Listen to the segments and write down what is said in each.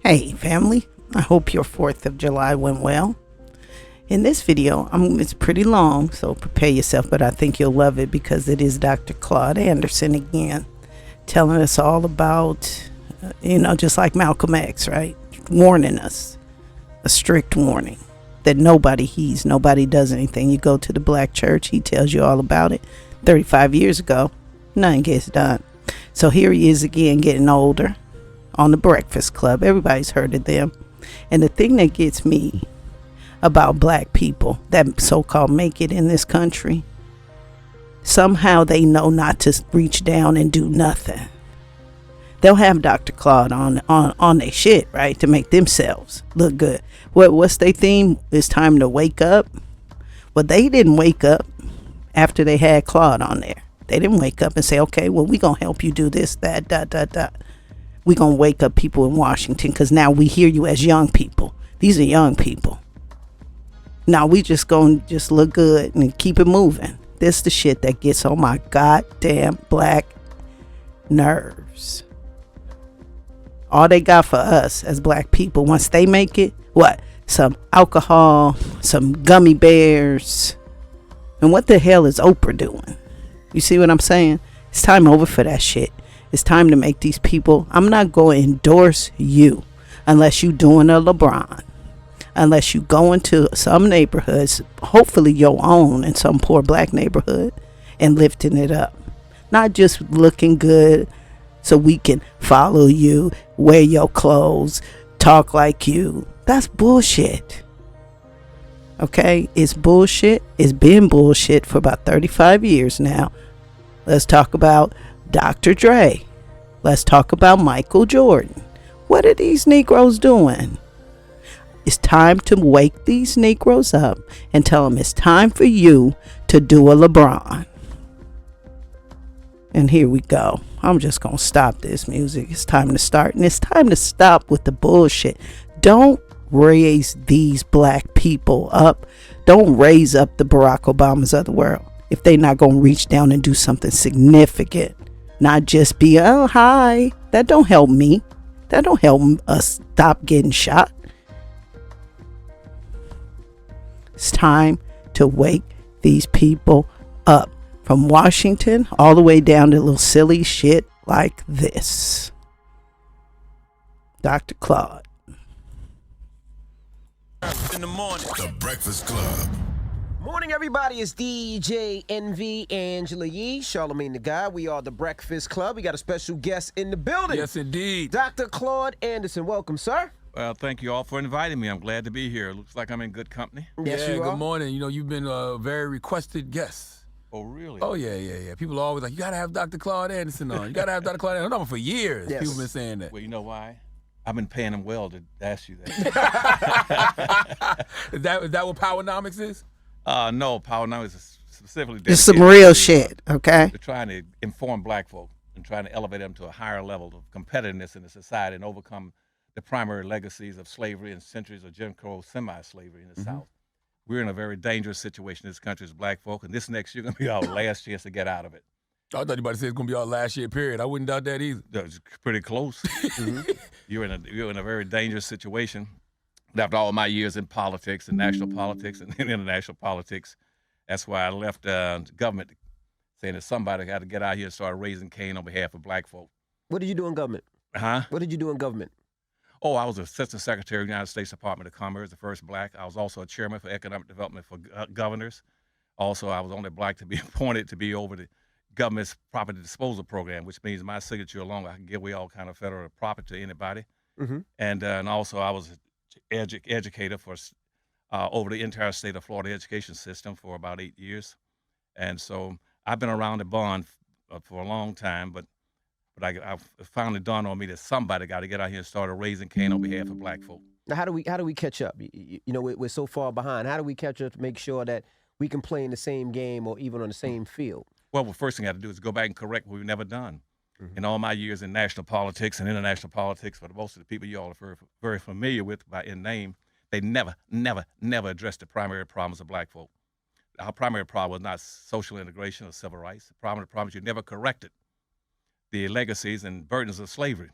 Hey family, I hope your 4th of July went well. In this video, it's pretty long, so prepare yourself, but I think you'll love it because it is Dr. Claud Anderson again, telling us all about, just like Malcolm X, right? Warning us, a strict warning that nobody heeds, nobody does anything. You go to the black church, he tells you all about it. 35 years ago, nothing gets done. So here he is again, getting older, on the Breakfast Club. Everybody's heard of them. And the thing that gets me about black people that so-called make it in this country, somehow they know not to reach down and do nothing. They'll have Dr. Claud on their shit, right, to make themselves look good. What's their theme? It's time to wake up. Well, they didn't wake up after they had Claud on there. They didn't wake up and say, okay, well, we're going to help you do this, that, we're going to wake up people in Washington because now we hear you as young people. These are young people. Now we just going to just look good and keep it moving. This the shit that gets on my goddamn black nerves. All they got for us as black people, once they make it, what? Some alcohol, some gummy bears. And what the hell is Oprah doing? You see what I'm saying? It's time over for that shit. It's time to make these people, I'm not going to endorse you unless you doing a LeBron. Unless you go into some neighborhoods, hopefully your own in some poor black neighborhood, and lifting it up. Not just looking good so we can follow you, wear your clothes, talk like you. That's bullshit. Okay? It's bullshit. It's been bullshit for about 35 years now. Let's talk about Dr. Dre. Let's talk about Michael Jordan. What are these Negroes doing? It's time to wake these Negroes up and tell them it's time for you to do a LeBron. And here we go. I'm just going to stop this music. It's time to start. And it's time to stop with the bullshit. Don't raise these black people up. Don't raise up the Barak Obamas of the world if they're not going to reach down and do something significant. Not just be, oh, hi. That don't help me. That don't help us stop getting shot. It's time to wake these people up. From Washington all the way down to little silly shit like this. Dr. Claud. In the morning. The Breakfast Club. Morning, everybody. It's DJ NV, Angela Yee, Charlamagne the Guy. We are the Breakfast Club. We got a special guest in the building. Yes, indeed. Dr. Claud Anderson. Welcome, sir. Well, thank you all for inviting me. I'm glad to be here. Looks like I'm in good company. Yes, yeah, you are. good morning. You know, you've been a very requested guest. Oh, really? Oh, yeah. People are always like, you got to have Dr. Claud Anderson on. You got to have Dr. Claud Anderson on for years. Yes. People been saying that. Well, you know why? I've been paying them well to ask you that. Is that what Powernomics is? No, Powernomics is specifically dedicated It's some real to, shit, okay? We're trying to inform black folk and trying to elevate them to a higher level of competitiveness in the society and overcome the primary legacies of slavery and centuries of Jim Crow semi-slavery in the South. We're in a very dangerous situation in this country as black folk, and this next year going to be our last chance to get out of it. I thought you about to say it's going to be our last year period. I wouldn't doubt that either. That's pretty close. You're in a very dangerous situation. After all my years in politics and national politics and international politics, that's why I left government, saying that somebody had to get out here and start raising cane on behalf of black folk. What did you do in government? Huh? What did you do in government? Oh, I was Assistant Secretary of the United States Department of Commerce, the first black. I was also a chairman for economic development for governors. Also, I was only black to be appointed to be over the government's property disposal program, which means my signature alone, I can give away all kind of federal property to anybody. And also I was educator for over the entire state of Florida education system for about 8 years. And so I've been around the bond for a long time, but I finally dawned on me that somebody got to get out here and start raising cane on behalf of black folk. Now, how do we catch up? You know, we're so far behind. How do we catch up to make sure that we can play in the same game or even on the same field? Well, the first thing I have to do is go back and correct what we've never done. In all my years in national politics and international politics, for most of the people you all are very, very familiar with in name, they never addressed the primary problems of black folk. Our primary problem was not social integration or civil rights. The problem is you never corrected the legacies and burdens of slavery.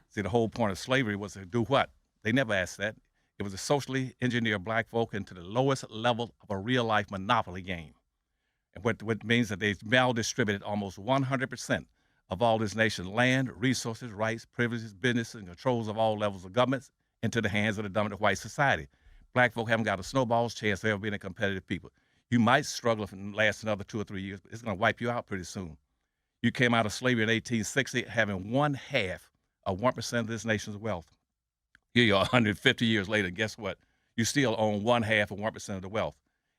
See, the whole point of slavery was to do what? They never asked that. It was to socially engineer black folk into the lowest level of a real-life monopoly game. And what means that they maldistributed almost 100% of all this nation's land, resources, rights, privileges, businesses, and controls of all levels of governments into the hands of the dominant white society. Black folk haven't got a snowball's chance of ever being a competitive people. You might struggle if it lasts another 2 or 3 years, but it's going to wipe you out pretty soon. You came out of slavery in 1860 having 1/2 of 1% of this nation's wealth. Here you are 150 years later, guess what? You still own 1/2 of 1% of the wealth.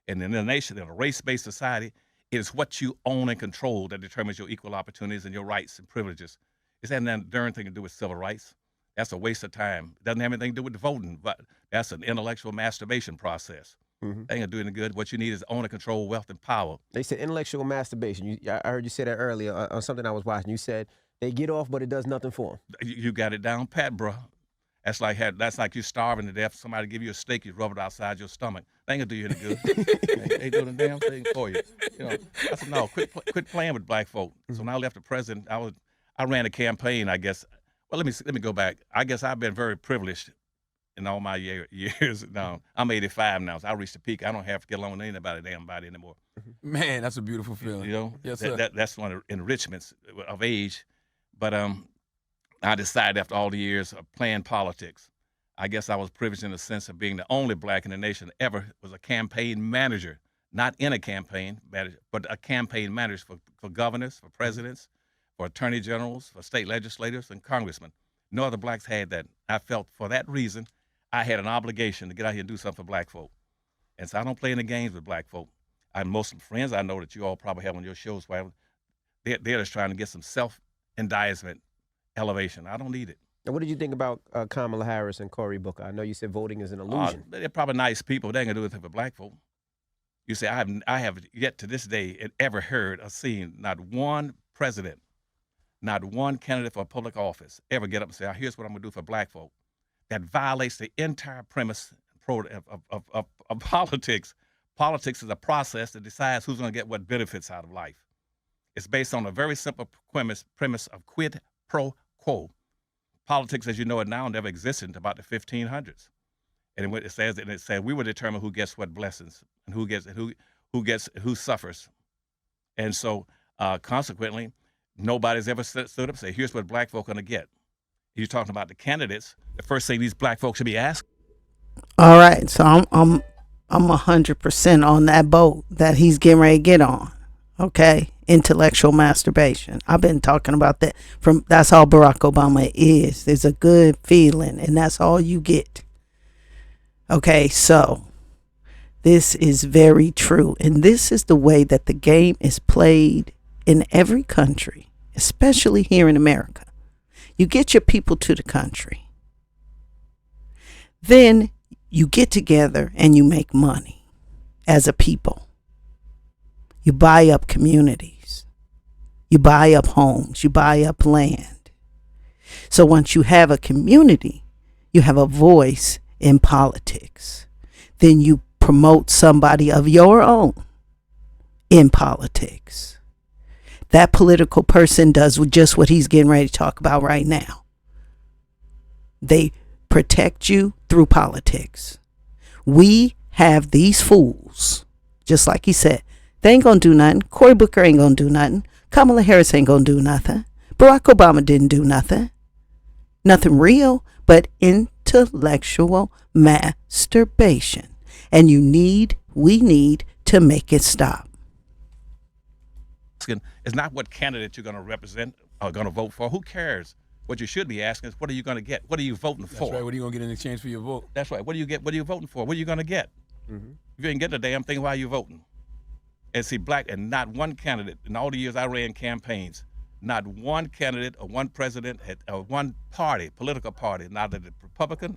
And in a nation, in a race-based society, it is what you own and control that determines your equal opportunities and your rights and privileges. It's had nothing darn thing to do with civil rights. That's a waste of time. It doesn't have anything to do with the voting, but that's an intellectual masturbation process. They ain't gonna do any good. What you need is own and control wealth and power. They said intellectual masturbation. I heard you say that earlier on something I was watching. You said they get off, but it does nothing for them. You got it down pat, bro. That's like you starving to death. Somebody give you a steak, you rub it outside your stomach. They ain't gonna do you any good. They doing the damn thing for you. I said, no, quit playing with black folk. So when I left the president, I ran a campaign, I guess. Well, let me go back. I guess I've been very privileged in all my years. Now I'm 85 now, so I reached the peak. I don't have to get along with anybody damn body anymore. Man, that's a beautiful feeling. Yes, sir. That's one of the enrichments of age. But I decided after all the years of playing politics, I guess I was privileged in the sense of being the only black in the nation that ever was a campaign manager, not in a campaign manager, but a campaign manager for governors, for presidents, for attorney generals, for state legislators, and congressmen. No other blacks had that. I felt for that reason, I had an obligation to get out here and do something for black folk. And so I don't play any games with black folk. Most of the friends I know that you all probably have on your shows, they're just trying to get some self-indictment elevation. I don't need it. Now, what did you think about Kamala Harris and Cory Booker? I know you said voting is an illusion. They're probably nice people. They ain't gonna do anything for black folk. You say I have yet to this day ever heard or seen not one president, not one candidate for a public office ever get up and say, here's what I'm gonna do for black folk. That violates the entire premise of politics. Politics is a process that decides who's gonna get what benefits out of life. It's based on a very simple premise of quid pro quo. Politics, as you know it now, never existed until about the 1500s. And it says we will determine who gets what blessings and who suffers. And so consequently, nobody's ever stood up and say, here's what black folk are gonna get. You're talking about the candidates. The first thing these black folks should be asked. All right, so I'm 100% on that boat that he's getting ready to get on. Okay, intellectual masturbation. I've been talking about that that's all Barak Obama is. There's a good feeling, and that's all you get. Okay, so this is very true, and this is the way that the game is played in every country, especially here in America. You get your people to the country, then you get together and you make money as a people. You buy up communities, you buy up homes, you buy up land. So once you have a community, you have a voice in politics. Then you promote somebody of your own in politics. That political person does just what he's getting ready to talk about right now. They protect you through politics. We have these fools, just like he said. They ain't gonna do nothing. Cory Booker ain't gonna do nothing. Kamala Harris ain't gonna do nothing. Barack Obama didn't do nothing. Nothing real, but intellectual masturbation. And we need to make it stop. It's not what candidate you're gonna represent or gonna vote for. Who cares? What you should be asking is, what are you gonna get? What are you voting for? That's right. What are you gonna get in exchange for your vote? That's right. What do you get? What are you voting for? What are you gonna get? Mm-hmm. If you ain't get the damn thing, why are you voting? And see, black, and not one candidate in all the years I ran campaigns, not one candidate or one president or one party, political party, neither the Republican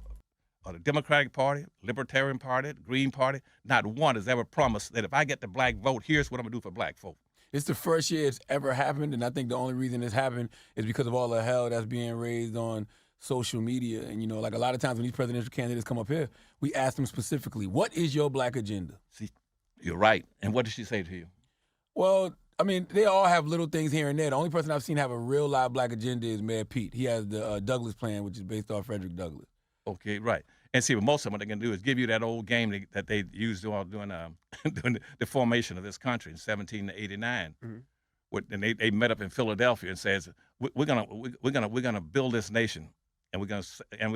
or the Democratic Party, Libertarian Party, the Green Party, not one has ever promised that if I get the black vote, here's what I'm gonna do for black folk. It's the first year it's ever happened, and I think the only reason it's happened is because of all the hell that's being raised on social media. And, like a lot of times when these presidential candidates come up here, we ask them specifically, what is your black agenda? See, you're right. And what did she say to you? Well, I mean, they all have little things here and there. The only person I've seen have a real live black agenda is Mayor Pete. He has the Douglas plan, which is based off Frederick Douglass. Okay, right. And see, but most of them, what they're going to do is give you that old game that they used during during the formation of this country in 1789. And they met up in Philadelphia and says, we're gonna build this nation, and we're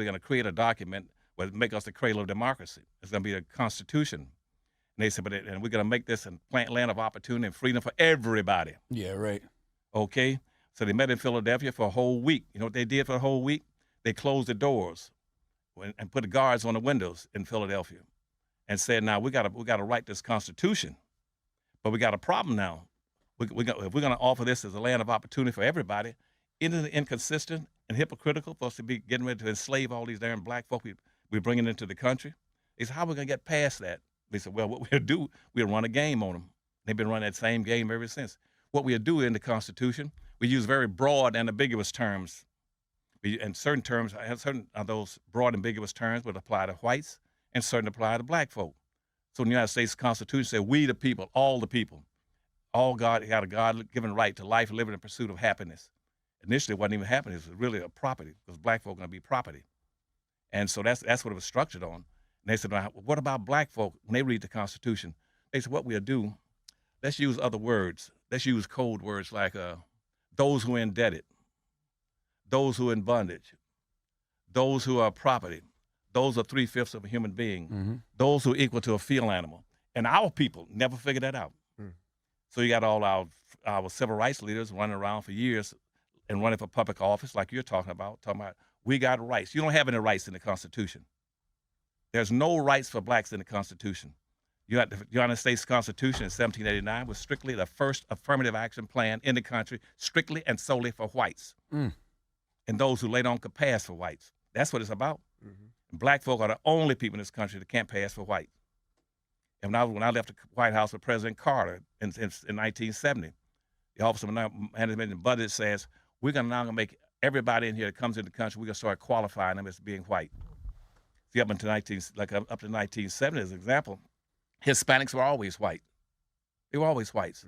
gonna create a document that make us the cradle of democracy. It's gonna be a constitution. And they said, and we're gonna make this a land of opportunity and freedom for everybody. Yeah, right. Okay, so they met in Philadelphia for a whole week. You know what they did for a whole week? They closed the doors and put the guards on the windows in Philadelphia, and said, "Now we gotta write this constitution, but we got a problem now. If we're gonna offer this as a land of opportunity for everybody, isn't it inconsistent and hypocritical for us to be getting ready to enslave all these damn black folk we're bringing into the country? They said, how are we gonna get past that? They said, well, what we'll do, we'll run a game on them. They've been running that same game ever since. What we'll do in the Constitution, we use very broad and ambiguous terms. And certain terms, certain of those broad ambiguous terms would apply to whites, and certain apply to black folk. So in the United States Constitution said, we the people, all the people. All God got a God-given right to life, liberty, and pursuit of happiness. Initially, it wasn't even happiness; it was really a property, because black folk are going to be property, and so that's what it was structured on. And they said, well, "What about black folk?" When they read the Constitution, they said, "What we'll do? Let's use other words. Let's use code words like those who are indebted, those who are in bondage, those who are property, those are 3/5 of a human being, those who are equal to a field animal." And our people never figured that out. So you got all our civil rights leaders running around for years and running for public office like you're talking about we got rights. You don't have any rights in the Constitution. There's no rights for blacks in the Constitution. The United States Constitution in 1789 was strictly the first affirmative action plan in the country, strictly and solely for whites. And those who later on could pass for whites. That's what it's about. And black folk are the only people in this country that can't pass for white. And when I left the White House with President Carter in 1970, the Office of Management and Budget says, we're now gonna make everybody in here that comes into the country, we're gonna start qualifying them as being white. See, up to 1970, as an example, Hispanics were always white. They were always whites.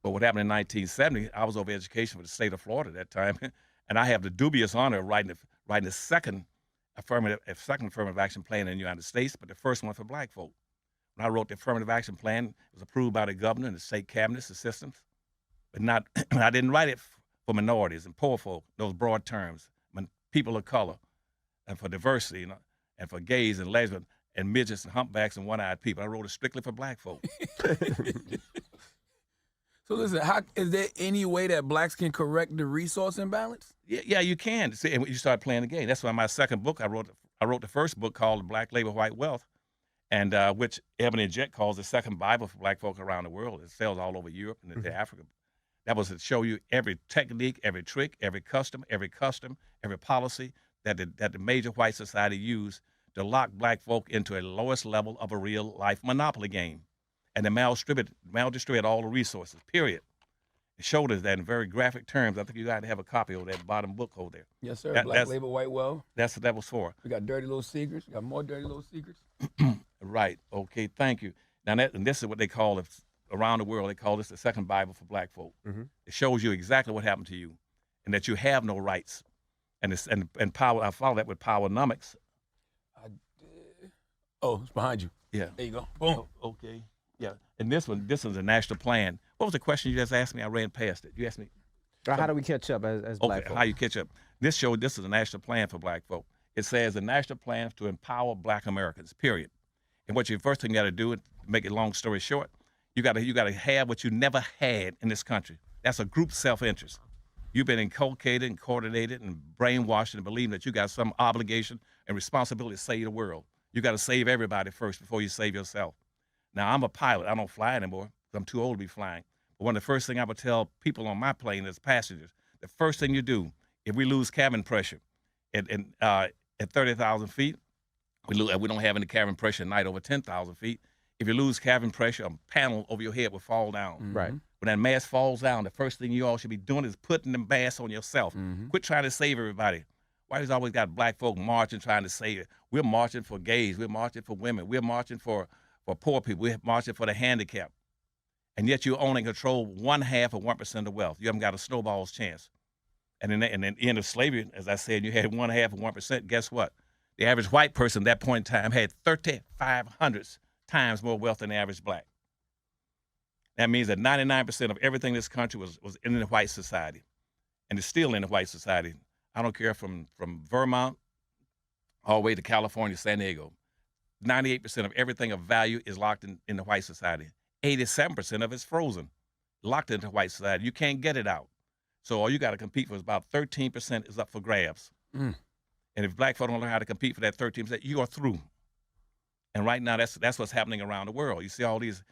But what happened in 1970, I was over education for the state of Florida at that time, and I have the dubious honor of writing the second affirmative action plan in the United States, but the first one for black folk. When I wrote the affirmative action plan, it was approved by the governor and the state cabinets, the systems, but I didn't write it for minorities and poor folk, those broad terms, when people of color, and for diversity, and for gays and lesbians and midgets and humpbacks and one-eyed people. I wrote it strictly for black folk. So listen, is there any way that blacks can correct the resource imbalance? Yeah, you can. See, and you start playing the game. That's why my second book, I wrote the first book called Black Labor, White Wealth, and which Ebony Jet calls the second Bible for black folk around the world. It sells all over Europe and into Africa. That was to show you every technique, every trick, every custom, every policy that the major white society used to lock black folk into a lowest level of a real life monopoly game. And they maldistribute all the resources, period. It showed us that in very graphic terms. I think you got to have a copy of that bottom book over there. Yes, sir. Black Labor, White Wealth. That's what that was for. We got dirty little secrets. We got more dirty little secrets. Right. Okay. Thank you. Now, and this is what they call it around the world. They call this the second Bible for black folk. It shows you exactly what happened to you, and that you have no rights. And power. I follow that with powernomics. Oh, it's behind you. Yeah. There you go. Boom. Oh, okay. Yeah. And this is a national plan. What was the question you just asked me? I ran past it. You asked me. How do we catch up as black folk? How you catch up? This is a national plan for black folk. It says a national plan to empower black Americans, period. And what you first thing you got to do, to make it long story short, you got to have what you never had in this country. That's a group self-interest. You've been inculcated and coordinated and brainwashed and believing that you got some obligation and responsibility to save the world. You got to save everybody first before you save yourself. Now, I'm a pilot. I don't fly anymore because I'm too old to be flying. But one of the first things I would tell people on my plane as passengers, the first thing you do, if we lose cabin pressure at 30,000 feet, we don't have any cabin pressure at night over 10,000 feet. If you lose cabin pressure, a panel over your head will fall down. Right. When that mask falls down, the first thing you all should be doing is putting the mask on yourself. Quit trying to save everybody. Why has always got black folk marching, trying to save it? We're marching for gays. We're marching for women. We're marching for poor people. We're marching for the handicapped. and yet you only control 1/2 of 1% of wealth. You haven't got a snowball's chance. And in the end of slavery, as I said, you had 1/2 of 1%. Guess what? The average white person at that point in time had 3,500 times more wealth than the average black. That means that 99% of everything in this country was in the white society, and it's still in the white society. I don't care from Vermont all the way to California, San Diego. 98% of everything of value is locked in the white society. 87% of it's frozen, locked into white society. You can't get it out. So all you got to compete for is about 13% is up for grabs. Mm. And if black folk don't learn how to compete for that 13%, you are through. And right now, that's what's happening around the world. You see all these,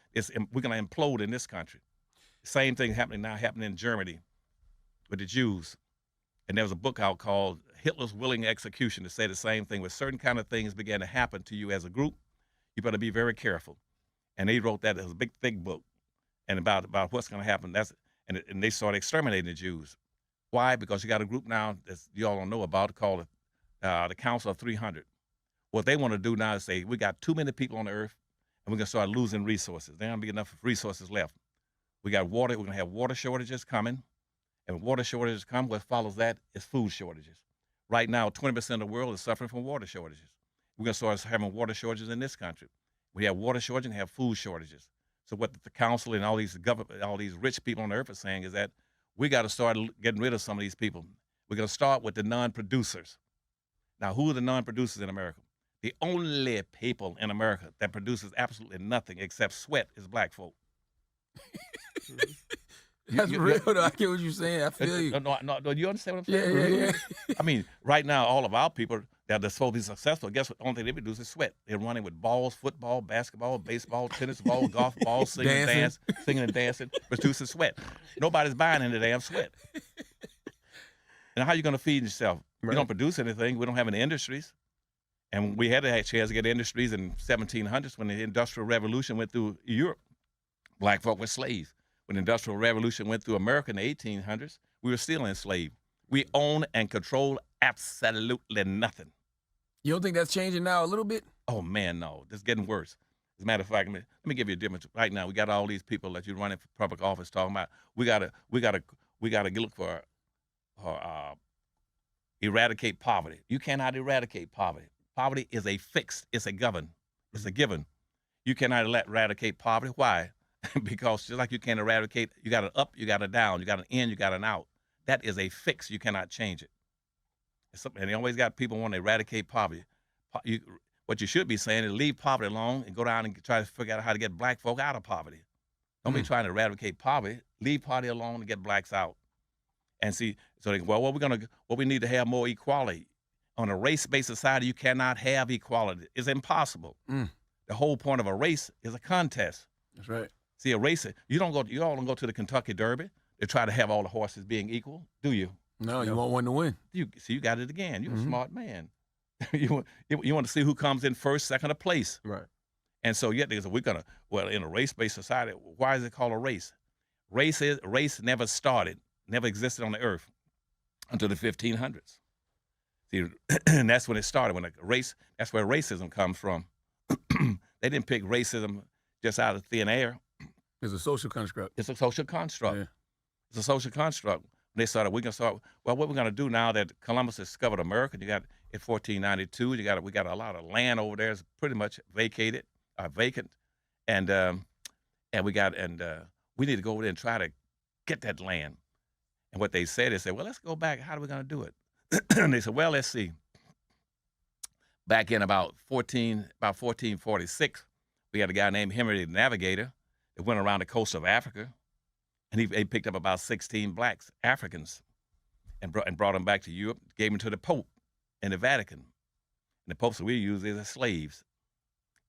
we're going to implode in this country. Same thing happening in Germany with the Jews. And there was a book out called Hitler's Willing Execution to say the same thing. When certain kind of things began to happen to you as a group, you better be very careful. And they wrote that as a big, thick book, and about what's going to happen. And they started exterminating the Jews. Why? Because you got a group now that you all don't know about called the Council of 300. What they want to do now is say, we got too many people on the earth, and we're going to start losing resources. There aren't be enough resources left. We got water. We're going to have water shortages coming. And when water shortages come, what follows that is food shortages. Right now, 20% of the world is suffering from water shortages. We're going to start having water shortages in this country. We have water shortages and have food shortages. So what the council and all these rich people on the earth are saying is that we got to start getting rid of some of these people. We're going to start with the non-producers. Now, who are the non-producers in America? The only people in America that produces absolutely nothing except sweat is black folk. That's real, though. I get what you're saying. I feel you. No, you understand what I'm saying? Yeah. I mean, right now, all of our people that are supposed to be successful, guess what? The only thing they produce is sweat. They're running with balls, football, basketball, baseball, tennis ball, golf ball, singing and dancing, producing sweat. Nobody's buying any damn sweat. And how are you going to feed yourself? Right. You don't produce anything. We don't have any industries. And we had a chance to get industries in 1700s when the Industrial Revolution went through Europe. Black folk were slaves. When the Industrial Revolution went through America in the 1800s, we were still enslaved. We own and control absolutely nothing. You don't think that's changing now a little bit? Oh, man, no. It's getting worse. As a matter of fact, let me give you a difference. Right now, we got all these people that you're running for public office talking about. We gotta look for eradicate poverty. You cannot eradicate poverty. Poverty is a fixed. It's a given. It's a given. You cannot eradicate poverty. Why? Because just like you can't eradicate, you got an up, you got a down, you got an in, you got an out. That is a fix. You cannot change it. And they always got people want to eradicate poverty. What you should be saying is leave poverty alone and go down and try to figure out how to get black folk out of poverty. Don't be trying to eradicate poverty. Leave poverty alone and get blacks out. And see, so what we need to have more equality. On a race-based society, you cannot have equality. It's impossible. The whole point of a race is a contest. That's right. See, a race, you all don't go to the Kentucky Derby to try to have all the horses being equal, do you? No, you want one to win. You got it again. You're a smart man. you want to see who comes in first, second, or place. Right. And so yet in a race-based society, why is it called a race? Race never started, never existed on the earth until the 1500s. See, and that's when it started. That's where racism comes from. They didn't pick racism just out of thin air. It's a social construct. It's a social construct. Yeah. It's a social construct. They started, what we're going to do now that Columbus discovered America, you got in 1492, we got a lot of land over there. It's pretty much vacant. And we need to go over there and try to get that land. And what they said, well, let's go back. How are we going to do it? And they said, well, let's see. Back in about 1446, we had a guy named Henry the Navigator that went around the coast of Africa, and he picked up about 16 blacks, Africans, and brought them back to Europe, gave them to the Pope in the Vatican. And the Pope said, we use these as slaves.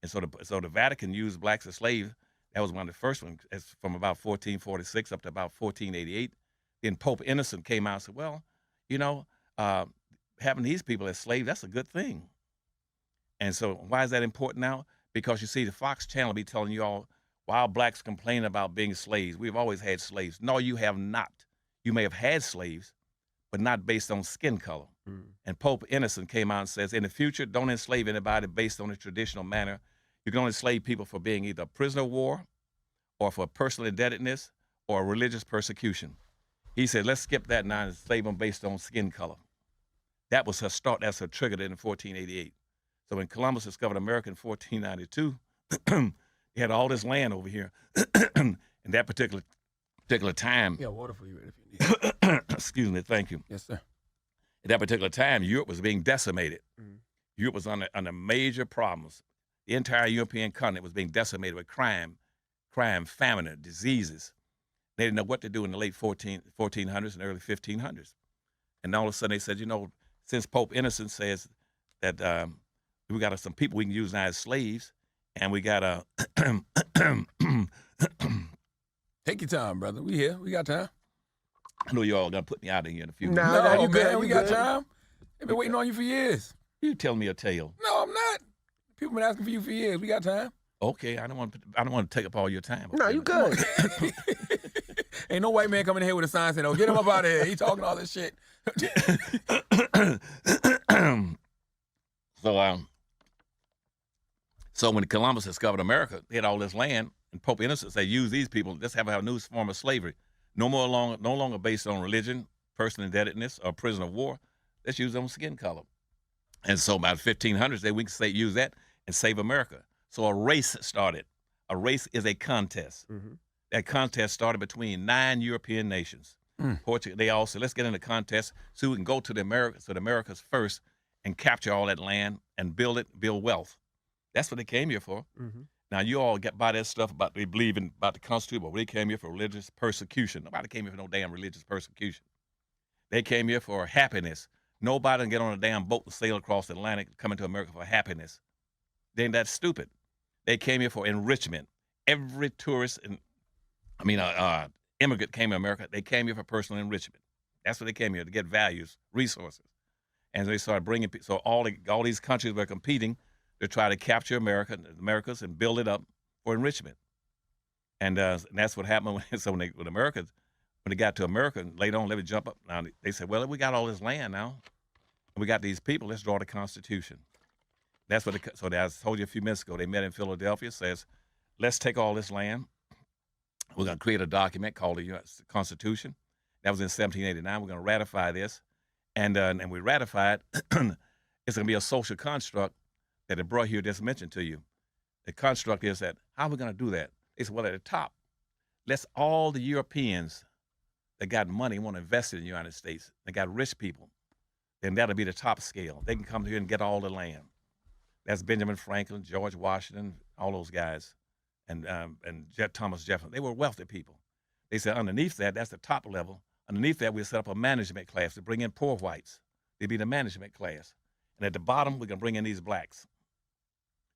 And so the Vatican used blacks as slaves. That was one of the first ones, from about 1446 up to about 1488. Then Pope Innocent came out and said, well, having these people as slaves, that's a good thing. And so why is that important now? Because you see, the Fox Channel be telling you all, while blacks complain about being slaves, we've always had slaves. No, you have not. You may have had slaves, but not based on skin color. And Pope Innocent came out and says, in the future, don't enslave anybody based on the traditional manner. You can only enslave people for being either a prisoner of war or for personal indebtedness or religious persecution. He said, let's skip that now and slave them based on skin color. That was her start. That's her trigger in 1488. So when Columbus discovered America in 1492, he had all this land over here. In that particular time. Yeah, water for you if you need. Excuse me, thank you. Yes, sir. At that particular time, Europe was being decimated. Mhm. Europe was under major problems. The entire European continent was being decimated with crime, famine, and diseases. They didn't know what to do in the late 1400s and early 1500s. And all of a sudden they said, since Pope Innocent says that we got some people we can use now as slaves, and we got Take your time, brother. We here. We got time. I know y'all gonna put me out of here in a few Nah, minutes. nah, you good, man. you We got good. time. They've been waiting on you for years. You tell me a tale. No, I'm not. People been asking for you for years. We got time. Okay, I don't want to take up all your time. No, okay? you good. Ain't no white man coming in here with a sign saying, "Oh, get him up out of here. He talking all this shit." So when Columbus discovered America, they had all this land, and Pope Innocent said, use these people. Let's have a new form of slavery. No longer based on religion, personal indebtedness, or prisoner of war. Let's use them skin color. And so by the 1500s, we can use that and save America. So a race started. A race is a contest. Mhm. That contest started between 9 European nations. Portugal, they all said, let's get in the contest so we can go to the Americas first and capture all that land and build wealth. That's what they came here for. Mhm. Now, you all get by that stuff about they believe in about the Constitution, but they came here for religious persecution. Nobody came here for no damn religious persecution. They came here for happiness. Nobody can get on a damn boat and sail across the Atlantic coming to America for happiness. They ain't that stupid. They came here for enrichment. Every tourist immigrant came to America. They came here for personal enrichment. That's what they came here to get values, resources, and they started bringing. So all these countries were competing to try to capture Americas and build it up for enrichment. And that's what happened when they got to America, and later on, let me jump up. Now they said, well, we got all this land now, and we got these people. Let's draw the Constitution. That's what. So I told you a few minutes ago, they met in Philadelphia. Says, let's take all this land. We're going to create a document called the Constitution. That was in 1789. We're going to ratify this, and we ratify it. It's going to be a social construct that the bro here just mentioned to you. The construct is that, how are we going to do that? They said, well, at the top, let's all the Europeans that got money want to invest in the United States. They got rich people. Then that'll be the top scale. They can come here and get all the land. That's Benjamin Franklin, George Washington, all those guys, and Thomas Jefferson. They were wealthy people. They said underneath that, that's the top level. Underneath that, we'll set up a management class to bring in poor whites. They'd be the management class. And at the bottom, we're going to bring in these blacks.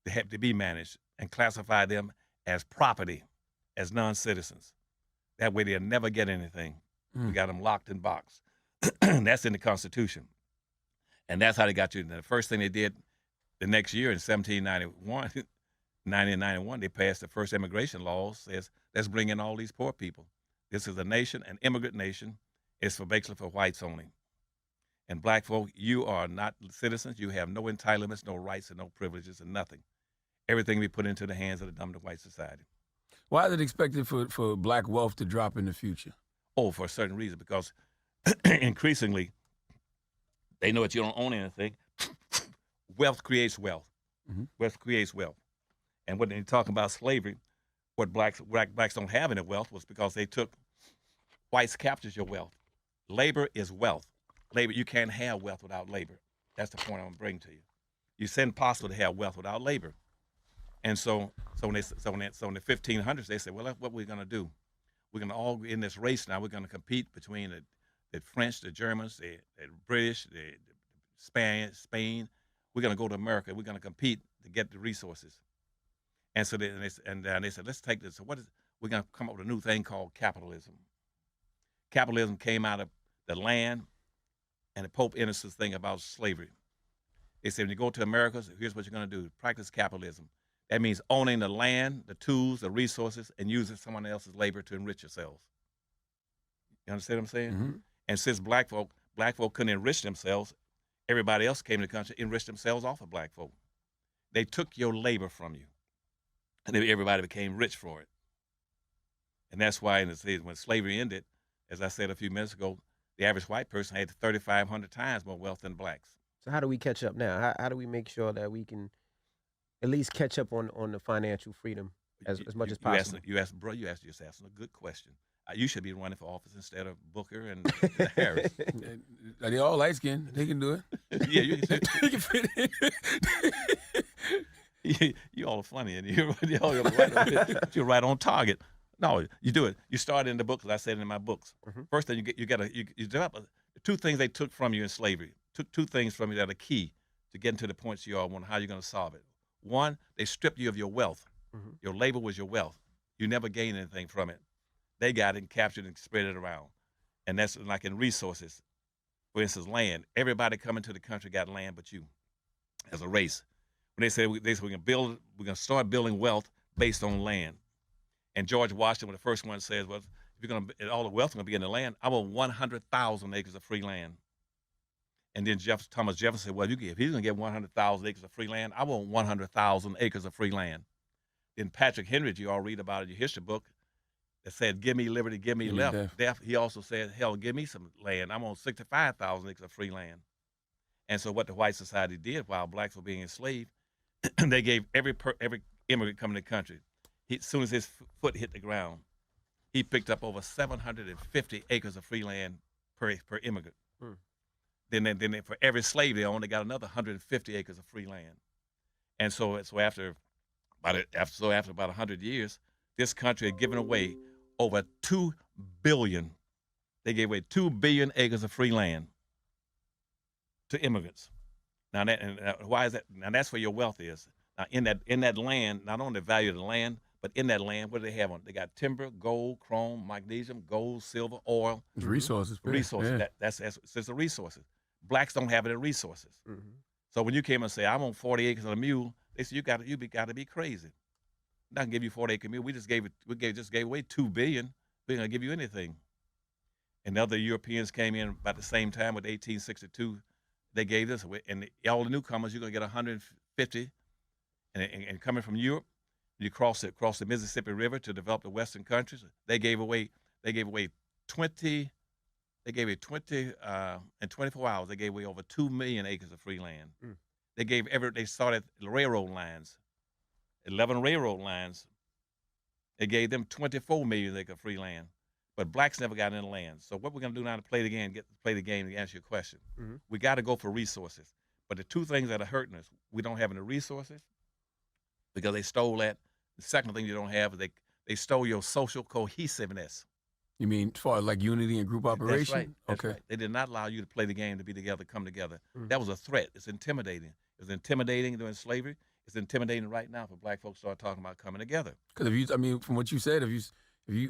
They have to be managed and classify them as property, as non-citizens. That way they'll never get anything. We got them locked in box. That's in the Constitution. And that's how they got you. And the first thing they did the next year in 1991, they passed the first immigration laws, says, let's bring in all these poor people. This is a nation, an immigrant nation. It's basically for whites only. And black folk, you are not citizens. You have no entitlements, no rights, and no privileges, and nothing. Everything we put into the hands of the dumb to white society. Why is it expected for black wealth to drop in the future? Oh, for a certain reason, because increasingly, they know that you don't own anything. Wealth creates wealth. Mm-hmm. Wealth creates wealth. And when they talk about slavery, what blacks don't have any wealth was because they took, whites captures your wealth. Labor is wealth. Labor, you can't have wealth without labor. That's the point I'm gonna bring to you. It's impossible to have wealth without labor. And so in the 1500s, they said, well, that's what we're gonna do. We're gonna all in this race now. We're gonna compete between the French, the Germans, the British, the Spain. We're gonna go to America. We're gonna compete to get the resources. And so they said, let's take this. So we're gonna come up with a new thing called capitalism. Capitalism came out of the land and the Pope Innocent's thing about slavery. They said, when you go to America, here's what you're gonna do: practice capitalism. That means owning the land, the tools, the resources, and using someone else's labor to enrich yourselves. You understand what I'm saying? Mm-hmm. And since black folk couldn't enrich themselves, everybody else came to the country, enriched themselves off of black folk. They took your labor from you, and then everybody became rich for it. And that's why when slavery ended, as I said a few minutes ago, the average white person had 3,500 times more wealth than blacks. So how do we catch up now? How do we make sure that we can at least catch up on the financial freedom as much as possible? You asked a good question. You should be running for office instead of Booker and Harris. They all light skinned. They can do it. Yeah, you They can fit in. you all are funny, and you're right on target. No, you do it. You start in the books, as I said in my books. First thing you develop two things they took from you in slavery. Took two things from you that are key to getting to the points you are on how you're going to solve it. One, they stripped you of your wealth. Your labor was your wealth. You never gained anything from it. They got it and captured it and spread it around. And that's like in resources. For instance, land. Everybody coming to the country got land but you, as a race. When they said we're going to start building wealth based on land. And George Washington was the first one says, well, if you're going to, all the wealth is going to be in the land, I want 100,000 acres of free land. And then Thomas Jefferson said, well, if he's going to get 100,000 acres of free land, I want 100,000 acres of free land. Then Patrick Henry, you all read about in your history book, that said, give me liberty, give me death. He also said, hell, give me some land. I want 65,000 acres of free land. And so what the white society did while blacks were being enslaved, they gave every immigrant coming to the country, as soon as his foot hit the ground, he picked up over 750 acres of free land per immigrant. Then for every slave they owned, they got another 150 acres of free land. And so after about 100 years, this country had given away over 2 billion. They gave away 2 billion acres of free land to immigrants. Now why is that? Now that's where your wealth is. Now in that land, not only the value of the land, but in that land, what do they have on? They got timber, gold, chrome, magnesium, gold, silver, oil. It's resources. Resources. Yeah. That's the resources. Blacks don't have any resources. So when you came and say, I want 40 acres on a mule, they said you got to be crazy. I'm not gonna give you 40 acre mule. We just gave away 2 billion. We're gonna give you anything. And other Europeans came in about the same time with 1862. They gave this away, and all the newcomers, you're gonna get 150. And coming from Europe, you cross the Mississippi River to develop the Western countries. They gave away 20. They gave it 20 in 24 hours. They gave away over 2 million acres of free land. They started railroad lines, 11 railroad lines. They gave them 24 million acres of free land. But blacks never got any land. So what we're gonna do now to play the game to answer your question, we got to go for resources. But the two things that are hurting us, we don't have any resources because they stole that. The second thing you don't have is they stole your social cohesiveness. You mean as far as like unity and group operation? That's right. That's okay. Right. They did not allow you to play the game, to be together, come together. That was a threat. It's intimidating. It was intimidating during slavery. It's intimidating right now for black folks to start talking about coming together. Because from what you said, if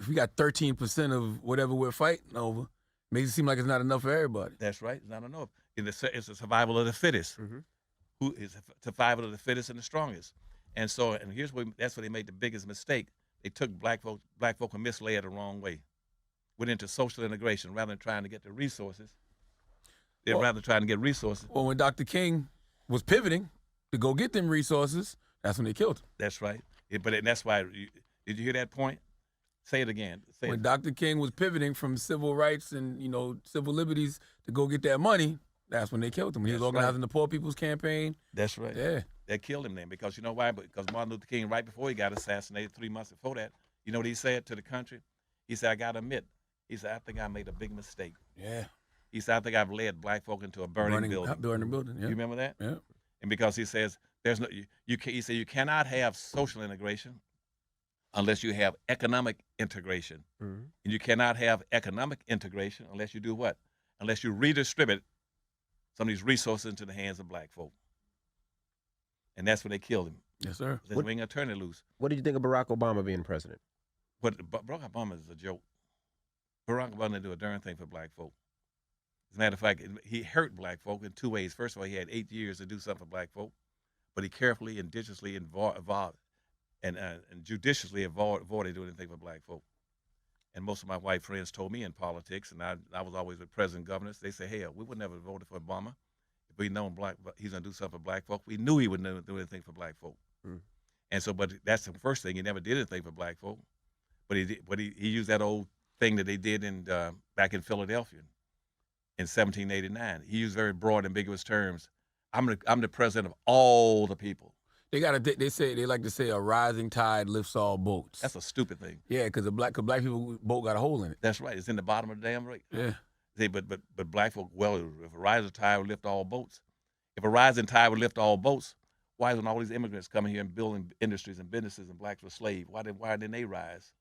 we got 13% of whatever we're fighting over, makes it seem like it's not enough for everybody. That's right. It's not enough. It's the survival of the fittest. Who is the survival of the fittest and the strongest. And so, that's where they made the biggest mistake. They took black folk and misled the wrong way. Went into social integration rather than trying to get the resources. Rather trying to get resources. Well, when Dr. King was pivoting to go get them resources, that's when they killed him. That's right. That's why. Did you hear that point? Say it again. When Dr. King was pivoting from civil rights and civil liberties to go get that money, that's when they killed him. He was organizing the Poor People's Campaign. That's right. Yeah. They killed him then because you know why? Because Martin Luther King, right before he got assassinated, 3 months before that, you know what he said to the country? He said, I got to admit, he said, I think I made a big mistake. Yeah. He said, I think I've led black folk into a burning building. Burning building, yeah. You remember that? Yeah. And because he says, he said, you cannot have social integration unless you have economic integration. And you cannot have economic integration unless you do what? Unless you redistribute some of these resources into the hands of black folk. And that's when they killed him. Yes, sir. We ain't gonna turn it loose. What did you think of Barack Obama being president? Barack Obama is a joke. Barack Obama didn't do a darn thing for black folk. As a matter of fact, he hurt black folk in 2 ways. First of all, he had 8 years to do something for black folk, but he carefully and judiciously involved and judiciously avoided doing anything for black folk. And most of my white friends told me in politics, and I was always with president governors, they say, hell, we would never have voted for Obama if we'd known he's going to do something for black folk. We knew he would never do anything for black folk. And so, but that's the first thing. He never did anything for black folk. But he used that old thing that they did in back in Philadelphia in 1789. He used very broad, ambiguous terms. I'm the president of all the people. They like to say a rising tide lifts all boats. That's a stupid thing. Yeah, because black people boat got a hole in it. That's right. It's in the bottom of the damn lake. Yeah. See, but black folk, well, if a rising tide would lift all boats, if a rising tide would lift all boats, why isn't all these immigrants coming here and building industries and businesses and blacks were slaves? Why didn't they rise?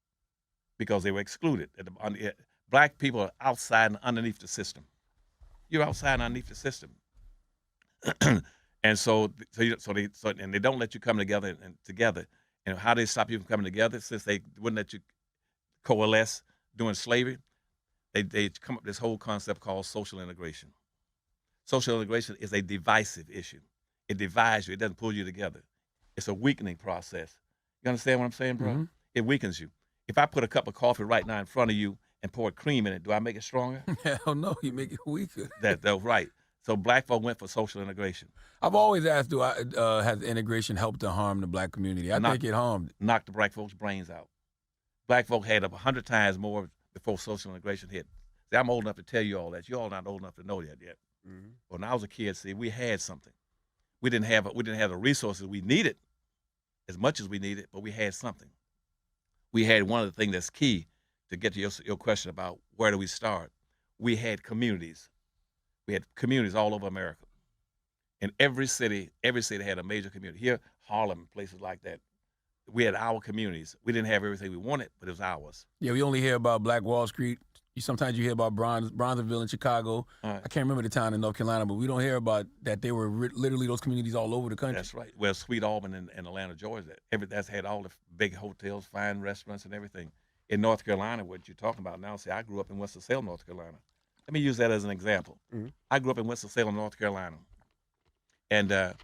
Because they were excluded. Black people are outside and underneath the system. You're outside and underneath the system. And so they don't let you come together. And how they stop you from coming together, since they wouldn't let you coalesce during slavery, they come up with this whole concept called social integration. Social integration is a divisive issue. It divides you. It doesn't pull you together. It's a weakening process. You understand what I'm saying, bro? Mm-hmm. It weakens you. If I put a cup of coffee right now in front of you and pour cream in it, do I make it stronger? Hell no, you make it weaker. That's right. So black folk went for social integration. I've always asked, has integration helped to harm the black community? I think it harmed. Knocked the black folks' brains out. Black folk had 100 times more before social integration hit. See, I'm old enough to tell you all that. You all not old enough to know that yet. Mm-hmm. When I was a kid, see, we had something. We didn't have the resources we needed as much as we needed, but we had something. We had one of the things that's key to get to your question about where do we start. We had communities. We had communities all over America. In every city had a major community. Here, Harlem, places like that. We had our communities. We didn't have everything we wanted, but it was ours. Yeah, we only hear about Black Wall Street. Sometimes you hear about Bronzeville in Chicago. Right. I can't remember the town in North Carolina, but we don't hear about that. They were literally those communities all over the country. That's right. Well, Sweet Auburn and Atlanta, Georgia, that's had all the big hotels, fine restaurants, and everything. In North Carolina, what you're talking about now, see, I grew up in Winston-Salem, North Carolina. Let me use that as an example. Mm-hmm. I grew up in Winston-Salem, North Carolina, and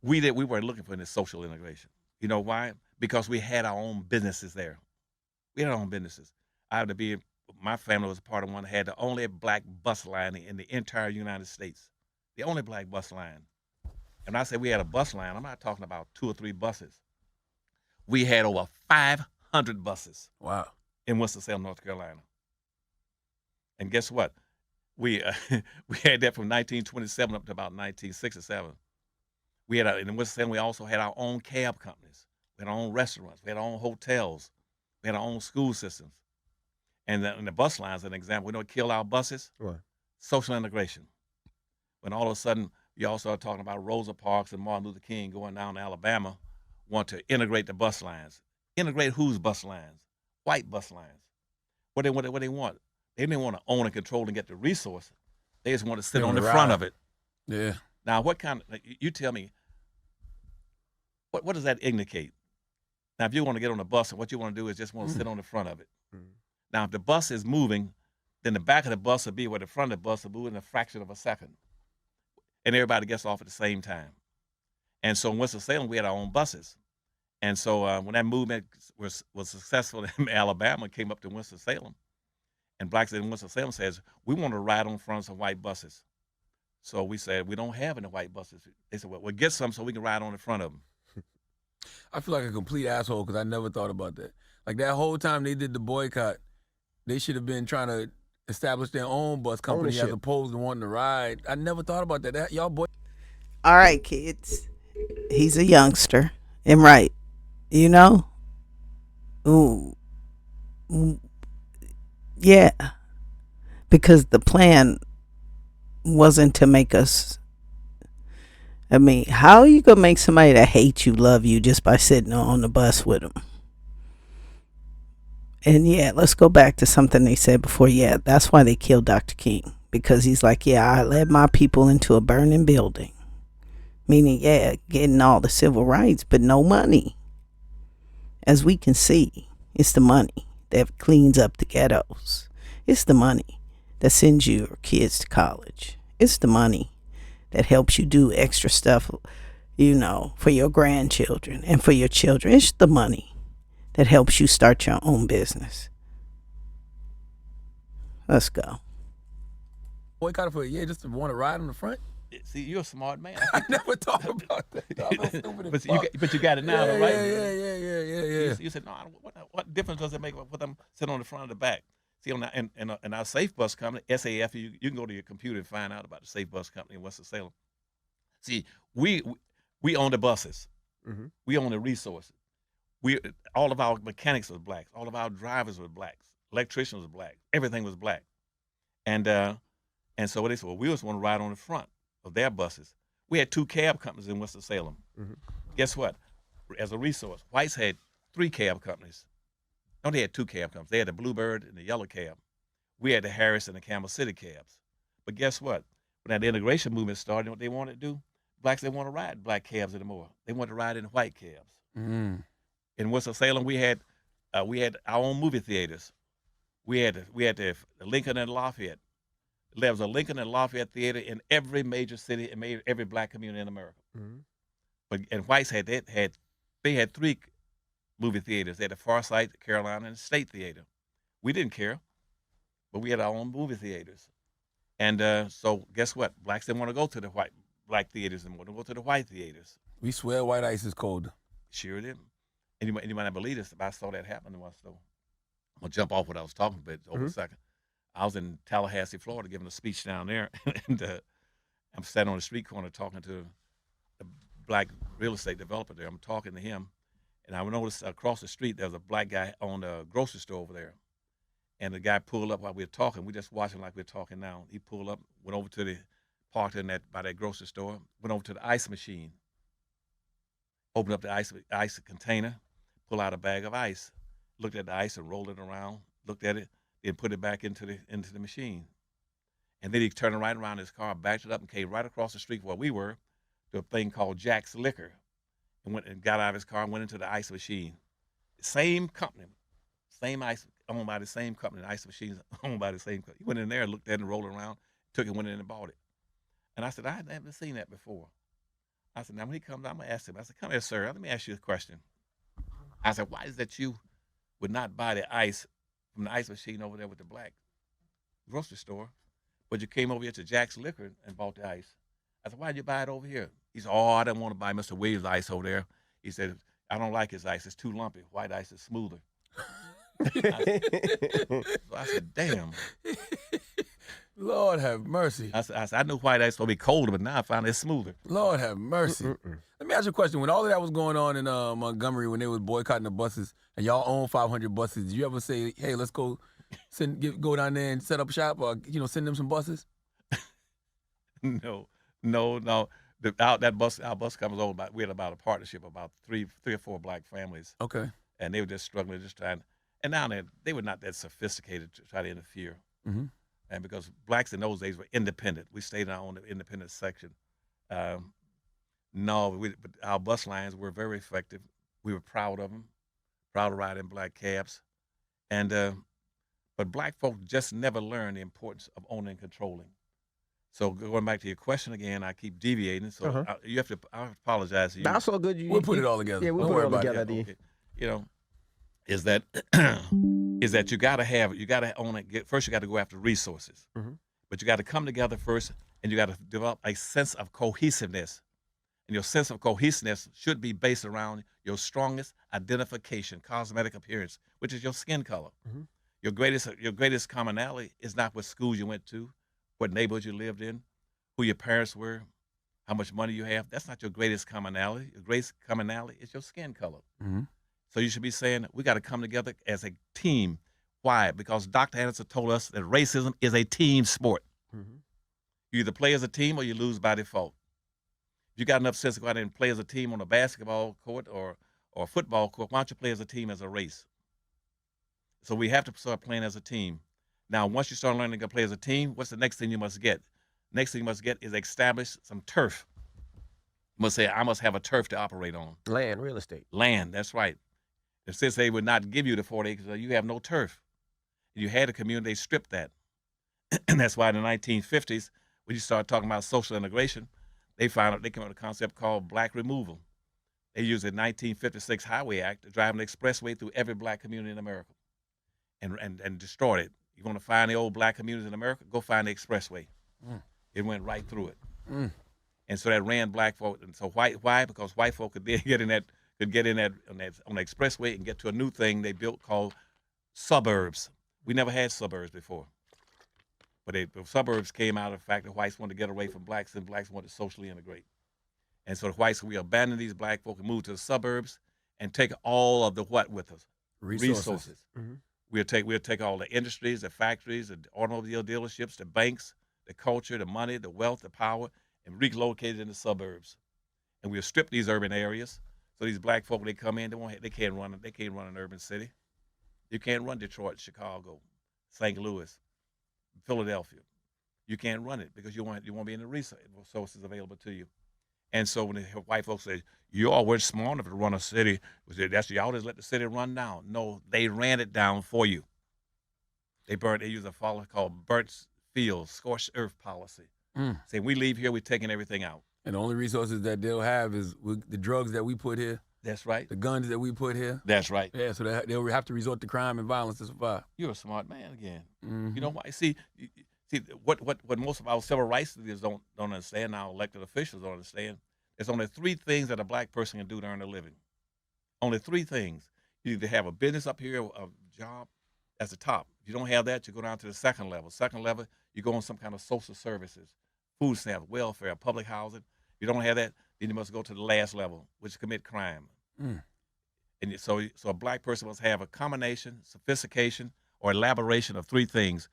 we were looking for this social integration. You know why? Because we had our own businesses there. We had our own businesses. My family was a part of one that had the only black bus line in the entire United States. The only black bus line. And when I say we had a bus line, I'm not talking about 2 or 3 buses. We had over 500 buses. Wow. In Winston-Salem, North Carolina. And guess what? We had that from 1927 up to about 1967. In Winston-Salem, we also had our own cab companies. We had our own restaurants. We had our own hotels. We had our own school systems. And the bus lines, an example, we know what killed our buses? Right. Social integration. When all of a sudden, you all started talking about Rosa Parks and Martin Luther King going down to Alabama, want to integrate the bus lines. Integrate whose bus lines? White bus lines. What they want? They didn't want to own and control and get the resource. They just want to sit on the front of it. Yeah. Now, you tell me, what does that indicate? Now, if you want to get on the bus, and what you want to do is just want to sit on the front of it. Mm-hmm. Now, if the bus is moving, then the back of the bus will be where the front of the bus will move in a fraction of a second. And everybody gets off at the same time. And so in Winston-Salem, we had our own buses. And so when that movement was successful in Alabama, it came up to Winston-Salem. And blacks in Winston-Salem says, we want to ride on front of some white buses. So we said, we don't have any white buses. They said, well, we'll get some so we can ride on the front of them. I feel like a complete asshole because I never thought about that. Like that whole time they did the boycott, they should have been trying to establish their own bus company as opposed to wanting to ride. I never thought about that. Y'all boy. All right, kids. He's a youngster. And right, you know? Ooh. Yeah. Because the plan wasn't to make us... I mean, how are you going to make somebody that hates you love you just by sitting on the bus with them? And yeah, let's go back to something they said before. Yeah, that's why they killed Dr. King. Because he's like, yeah, I led my people into a burning building. Meaning, yeah, getting all the civil rights, but no money. As we can see, it's the money that cleans up the ghettos. It's the money that sends your kids to college. It's the money that helps you do extra stuff, you know, for your grandchildren and for your children. It's the money that helps you start your own business. Let's go. Boycotted for a year just to want to ride on the front? See, you're a smart man. I never thought about that. I'm so stupid as But you got it now, yeah, right? Yeah. You said, no, what difference does it make with them sitting on the front or the back? See, on in our Safe Bus Company, SAF, you can go to your computer and find out about the Safe Bus Company in Winston-Salem. See, we own the buses. Mm-hmm. We own the resources. All of our mechanics was blacks. All of our drivers were blacks. Electricians was black. Everything was black. And so they said, well, we just want to ride on the front of their buses. We had 2 cab companies in Winston-Salem. Mm-hmm. Guess what? As a resource, whites had 3 cab companies. No, they had 2 cab companies. They had the Bluebird and the Yellow Cab. We had the Harris and the Camel City cabs. But guess what? When that integration movement started, what they wanted to do? Blacks didn't want to ride black cabs anymore. They wanted to ride in white cabs. Mm. In Winston-Salem, we had our own movie theaters. We had the Lincoln and Lafayette. There was a Lincoln and Lafayette theater in every major city and every black community in America. Mm-hmm. And whites had 3 movie theaters. They had the Farsight, the Carolina, and the State Theater. We didn't care, but we had our own movie theaters. And so guess what? Blacks didn't want to go to the black theaters and want to go to the white theaters. We swear white ice is cold. Sure did. And you might not believe this, but I saw that happen once, though. I'm going to jump off what I was talking about over a second. I was in Tallahassee, Florida, giving a speech down there, and I'm standing on the street corner talking to a black real estate developer there. I'm talking to him, and I noticed across the street there was a black guy on a grocery store over there. And the guy pulled up while we were talking. We just watching like we're talking now. He pulled up, went over to the parked in by that grocery store, went over to the ice machine, opened up the ice container, pulled out a bag of ice, looked at the ice and rolled it around, looked at it, then put it back into the machine. And then he turned right around his car, backed it up, and came right across the street where we were to a thing called Jack's Liquor, and went and got out of his car and went into the ice machine. Same company, same ice, owned by the same company. The ice machines owned by the same company. He went in there, looked at it, and rolled it around, took it, went in and bought it. And I said, I haven't seen that before. I said, now when he comes, I'm going to ask him. I said, come here, sir. Let me ask you a question. I said, why is that you would not buy the ice from the ice machine over there with the black grocery store, but you came over here to Jack's Liquor and bought the ice? I said, why did you buy it over here? He said, oh, I didn't want to buy Mr. Williams' ice over there. He said, I don't like his ice. It's too lumpy. White ice is smoother. So I said, damn. Lord have mercy. I said, I knew white ice was going to be colder, but now I found it smoother. Lord have mercy. Let me ask you a question. When all of that was going on in Montgomery, when they was boycotting the buses, and y'all own 500 buses, did you ever say, hey, let's go go down there and set up shop, or send them some buses? No. Our bus company was owned by, we had about a partnership of about three or four black families. Okay. And they were just struggling, just trying. And now they were not that sophisticated to try to interfere. Mm-hmm. And because blacks in those days were independent, we stayed in our own independent section. But our bus lines were very effective. We were proud of them, proud to ride in black cabs. But black folk just never learned the importance of owning and controlling. So going back to your question again, I keep deviating. So I apologize to you. That's all good. We'll put it all together. Yeah, we'll put it all together. Okay. Is that you gotta own it. First, you got to go after resources, but you got to come together first, and you got to develop a sense of cohesiveness. And your sense of cohesiveness should be based around your strongest identification, cosmetic appearance, which is your skin color. Your greatest commonality is not what schools you went to, what neighborhood you lived in, who your parents were, how much money you have. That's not your greatest commonality. Your greatest commonality is your skin color. So you should be saying, we got to come together as a team. Why? Because Dr. Anderson told us that racism is a team sport. You either play as a team or you lose by default. If you got enough sense to go out and play as a team on a basketball court or a football court, why don't you play as a team as a race? So we have to start playing as a team. Now, once you start learning to play as a team, what's the next thing you must get? Next thing you must get is establish some turf. You must say, I must have a turf to operate on. Land, real estate. Land, that's right. And since they would not give you the 40 acres, you have no turf. You had a community, they stripped that. And that's why in the 1950s, when you start talking about social integration, they came up with a concept called black removal. They used the 1956 Highway Act to drive an expressway through every black community in America and destroyed it. You want to find the old black communities in America? Go find the expressway. It went right through it. And so that ran black folk. And so why? Because white folk could then get in that on the expressway and get to a new thing they built called suburbs. We never had suburbs before. But the suburbs came out of the fact that whites wanted to get away from blacks and blacks wanted to socially integrate. And so the whites, we abandoned these black folk and moved to the suburbs and take all of the what with us? Resources. Mhm. We'll take all the industries, the factories, the automobile dealerships, the banks, the culture, the money, the wealth, the power, and relocate it in the suburbs. And we'll strip these urban areas. So these black folk, they come in, they can't run an urban city. You can't run Detroit, Chicago, St. Louis, Philadelphia. You can't run it because you won't be in the resources available to you. And so when the white folks say, you all weren't smart enough to run a city, y'all just let the city run down. No, they ran it down for you. They used a policy called burnt fields, scorched earth policy. Saying we leave here, we're taking everything out. And the only resources that they'll have is the drugs that we put here. That's right. The guns that we put here. That's right. Yeah, so they'll have to resort to crime and violence to survive. You're a smart man again. Mm-hmm. You know why? See what most of our civil rights leaders don't understand, our elected officials don't understand. There's only 3 things that a black person can do to earn a living. Only 3 things. You need to have a business up here, a job. That's the top. If you don't have that, you go down to the second level. Second level, you go on some kind of social services, food stamps, welfare, public housing. If you don't have that, then you must go to the last level, which is commit crime. And so a black person must have a combination, sophistication, or elaboration of 3 things: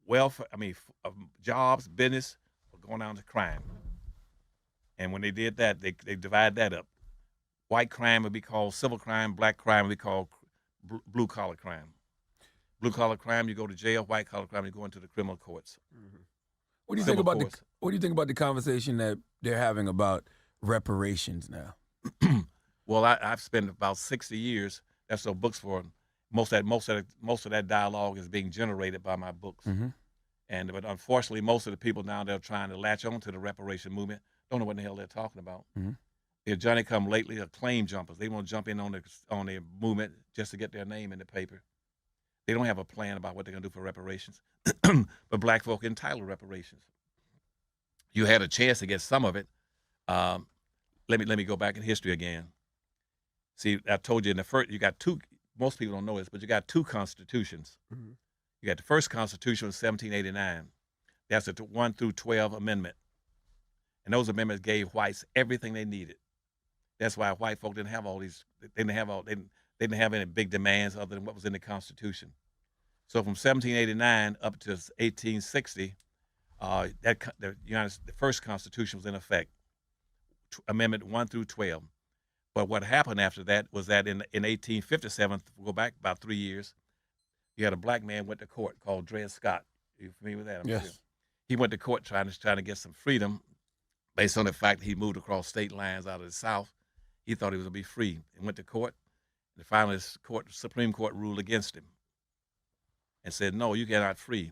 welfare, jobs, business, or going down to crime. And when they did that, they divide that up. White crime would be called civil crime. Black crime would be called blue collar crime. Blue collar crime, you go to jail. White collar crime, you go into the criminal courts. Mm-hmm. What do you think about the conversation that they're having about reparations now? Well, I've spent about 60 years. That's what books for. Most of that dialogue is being generated by my books. Mm-hmm. But unfortunately, most of the people now that are trying to latch on to the reparation movement don't know what the hell they're talking about. Mm-hmm. They're Johnny come lately are claim jumpers. They want to jump in on the movement just to get their name in the paper. They don't have a plan about what they're going to do for reparations. But black folk entitled reparations. You had a chance to get some of it. Let me go back in history again. See, I told you in the first, you got 2. Most people don't know this, but you got 2 constitutions. Mm-hmm. You got the first constitution was 1789. That's a 1 through 12 amendment. And those amendments gave whites everything they needed. That's why white folk didn't have they didn't have any big demands other than what was in the Constitution. So from 1789 up to 1860, the first Constitution was in effect, Amendment 1 through 12. But what happened after that was that in 1857, go back about 3 years, you had a black man went to court called Dred Scott. Are you familiar with that? Yes. Sure. He went to court trying to get some freedom based on the fact that he moved across state lines out of the South. He thought he was going to be free and went to court. And finally, the Supreme Court ruled against him and said, no, you cannot free.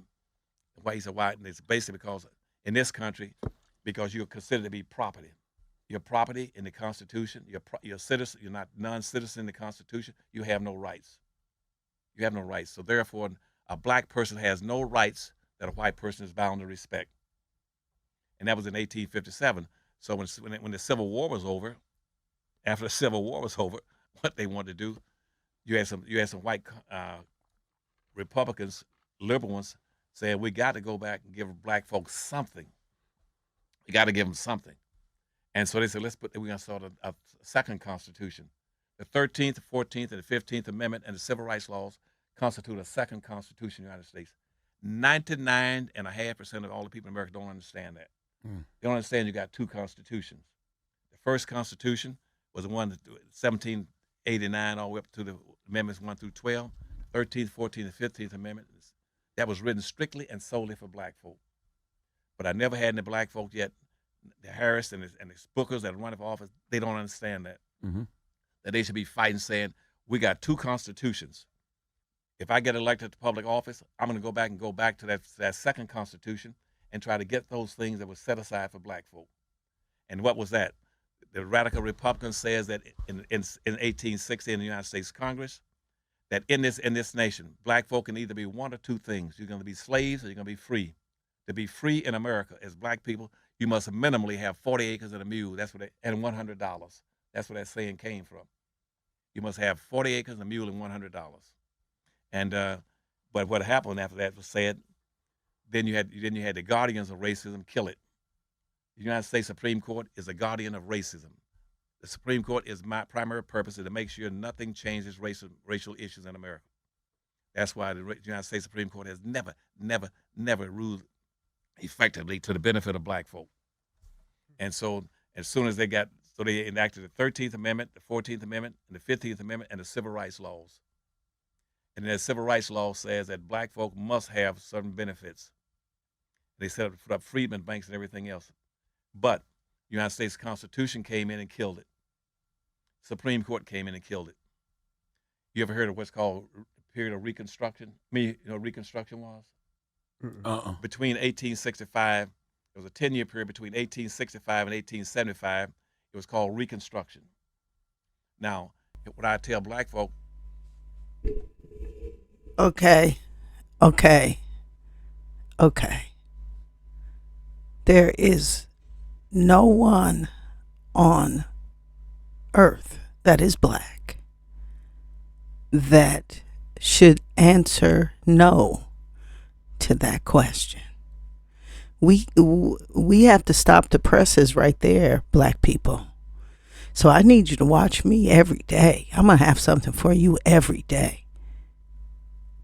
Why? He said, why? And it's basically because in this country, because you're considered to be property. You're property in the Constitution. You're a citizen. You're not non-citizen in the Constitution. You have no rights. You have no rights. So therefore, a black person has no rights that a white person is bound to respect. And that was in 1857. So when the Civil War was over, after the Civil War was over, what they wanted to do, you had some white Republicans, liberal ones, saying we got to go back and give black folks something. We got to give them something. And so they said, we're going to start a second constitution. The 13th, 14th, and the 15th Amendment and the Civil Rights Laws constitute a second constitution of the United States. 99.5% of all the people in America don't understand that. They don't understand you got 2 constitutions. The first constitution was the one that 1789 all the way up to the amendments 1 through 12. 13th, 14th, and 15th Amendment, that was written strictly and solely for black folk. But I never had any black folk yet. The Harris and the Bookers that run for office, they don't understand that. Mm-hmm. That they should be fighting, saying, we got 2 constitutions. If I get elected to public office, I'm going to go back to that second constitution and try to get those things that were set aside for black folk. And what was that? The radical Republican says that in 1860 in the United States Congress, that in this nation, black folk can either be 1 or 2 things. You're going to be slaves or you're going to be free. To be free in America as black people, you must minimally have 40 acres and a mule. That's what and $100. That's where that saying came from. You must have 40 acres and a mule and $100. And but what happened after that was said, then you had the guardians of racism kill it. The United States Supreme Court is a guardian of racism. The Supreme Court is my primary purpose is to make sure nothing changes racial issues in America. That's why the United States Supreme Court has never ruled effectively to the benefit of black folk. And so as soon as they enacted the 13th Amendment, the 14th Amendment, and the 15th Amendment, and the Civil Rights Laws. And the Civil Rights Law says that black folk must have certain benefits. They set up freedmen banks and everything else. But the United States Constitution came in and killed it. Supreme Court came in and killed it. You ever heard of what's called period of Reconstruction? Reconstruction was? Between 1865, it was a 10-year period between 1865 and 1875. It was called Reconstruction. Now, what I tell black folk. Okay. There is no one on earth that is black that should answer no to that question. We have to stop the presses right there, black people. So I need you to watch me every day. I'm going to have something for you every day.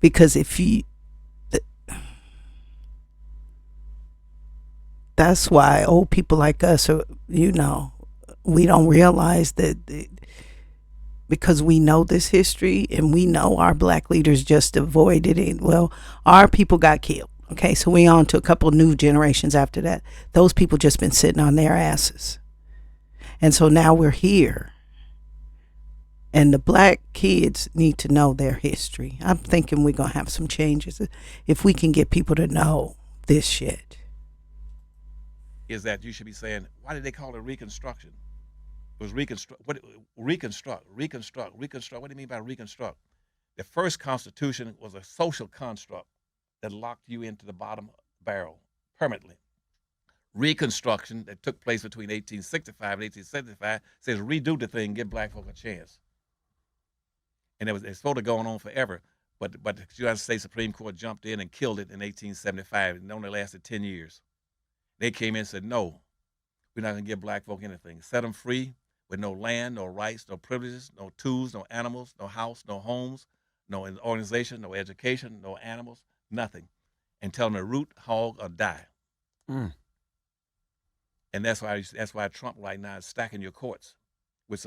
Because that's why old people like us are, we don't realize that because we know this history and we know our black leaders just avoided it. Well, our people got killed. Okay, so we on to a couple new generations after that. Those people just been sitting on their asses. And so now we're here. And the black kids need to know their history. I'm thinking we're going to have some changes if we can get people to know this shit. Is that you should be saying, why did they call it Reconstruction? It was reconstruct. What reconstruct? What do you mean by reconstruct? The first Constitution was a social construct that locked you into the bottom barrel permanently. Reconstruction that took place between 1865 and 1875 says redo the thing, give black folk a chance. And it's supposed to go on forever, but the United States Supreme Court jumped in and killed it in 1875, and it only lasted 10 years. They came in and said, no, we're not going to give black folk anything. Set them free with no land, no rights, no privileges, no tools, no animals, no house, no homes, no organization, no education, no animals, nothing. And tell them to root, hog, or die. And that's why Trump right now is stacking your courts with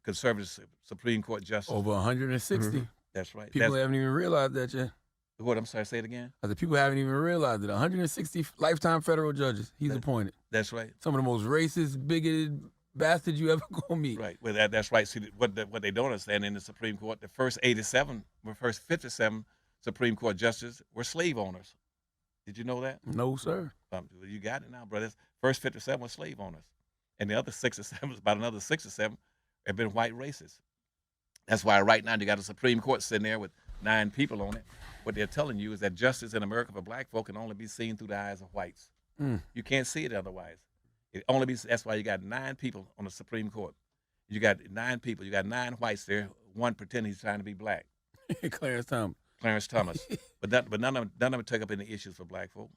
conservative Supreme Court justice. Over 160. That's right. People haven't even realized that yet. What? I'm sorry, say it again. The people haven't even realized that 160 lifetime federal judges he's appointed. That's right. Some of the most racist, bigoted bastards you ever gonna meet. Right. Well, that's right. See, what they don't understand in the Supreme Court, the first 57 Supreme Court justices were slave owners. Did you know that? No, sir. You got it now, brothers. First 57 were slave owners, and the other 6 or 7, about another 6 or 7, have been white racists. That's why right now you got a Supreme Court sitting there with 9 people on it. What they're telling you is that justice in America for black folk can only be seen through the eyes of whites. You can't see it otherwise. That's why you got 9 people on the Supreme Court. You got 9 people. You got 9 whites there. One pretending he's trying to be black. Clarence Thomas. But none of them take up any issues for black folk.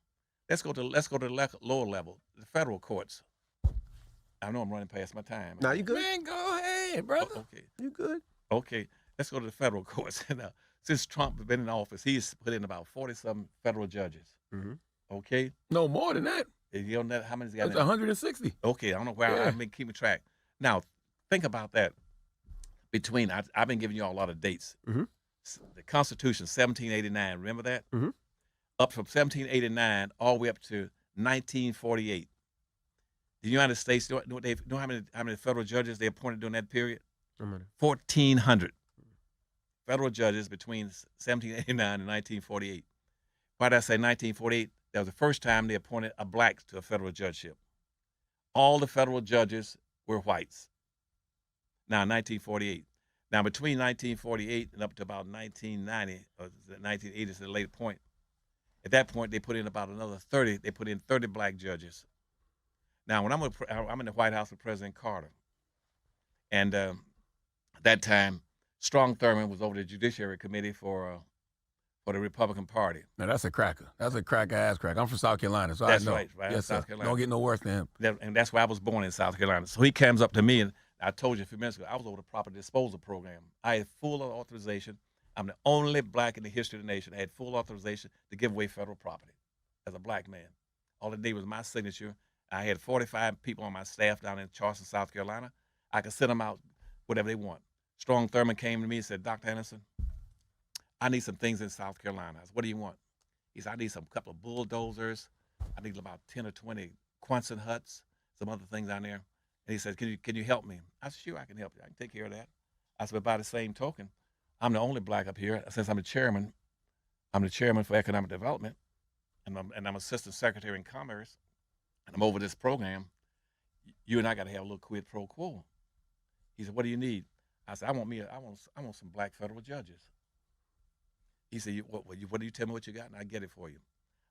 Let's go to the lower level, the federal courts. I know I'm running past my time. Now you good? Man, go ahead, brother. Okay. You good? Okay. Let's go to the federal courts. Now, since Trump has been in office, he's put in about 40-some federal judges. Okay. No more than that. You know how many's got? That's 160. Okay, I don't know where I've been keeping track. Now, think about that. I've been giving you all a lot of dates. The Constitution, 1789. Remember that? Up from 1789 all the way up to 1948. The United States, know how many federal judges they appointed during that period? 1,400 federal judges between 1789 and 1948. Why did I say 1948? That was the first time they appointed a black to a federal judgeship. All the federal judges were whites. Now, 1948. Now, between 1948 and up to about 1990, or 1980 is the later point, at that point, they put in about another 30. They put in 30 black judges. Now, when I'm in the White House with President Carter, and at that time, Strom Thurmond was over the Judiciary Committee for the Republican Party. Now that's a cracker. That's a cracker. I'm from South Carolina, so That's I know. right, Yes, South sir. Carolina. Don't get no worse than him. And that's why I was born in South Carolina. So he comes up to me, and I told you a few minutes ago, I was over the property disposal program. I had full authorization. I'm the only black in the history of the nation. I had full authorization to give away federal property as a black man. All it needed was my signature. I had 45 people on my staff down in Charleston, South Carolina. I could send them out whatever they want. Strom Thurmond came to me and said, Dr. Anderson, I need some things in South Carolina. I said, what do you want? He said, I need some couple of bulldozers. I need about 10 or 20 Quonset huts, some other things down there. And he said, can you help me? I said, sure, I can help you. I can take care of that. I said, but by the same token, I'm the only black up here. Since I'm the chairman for economic development, and I'm assistant secretary in commerce, and I'm over this program. You and I got to have a little quid pro quo. He said, what do you need? I said, I want some black federal judges. He said, what do you tell me what you got, and I get it for you.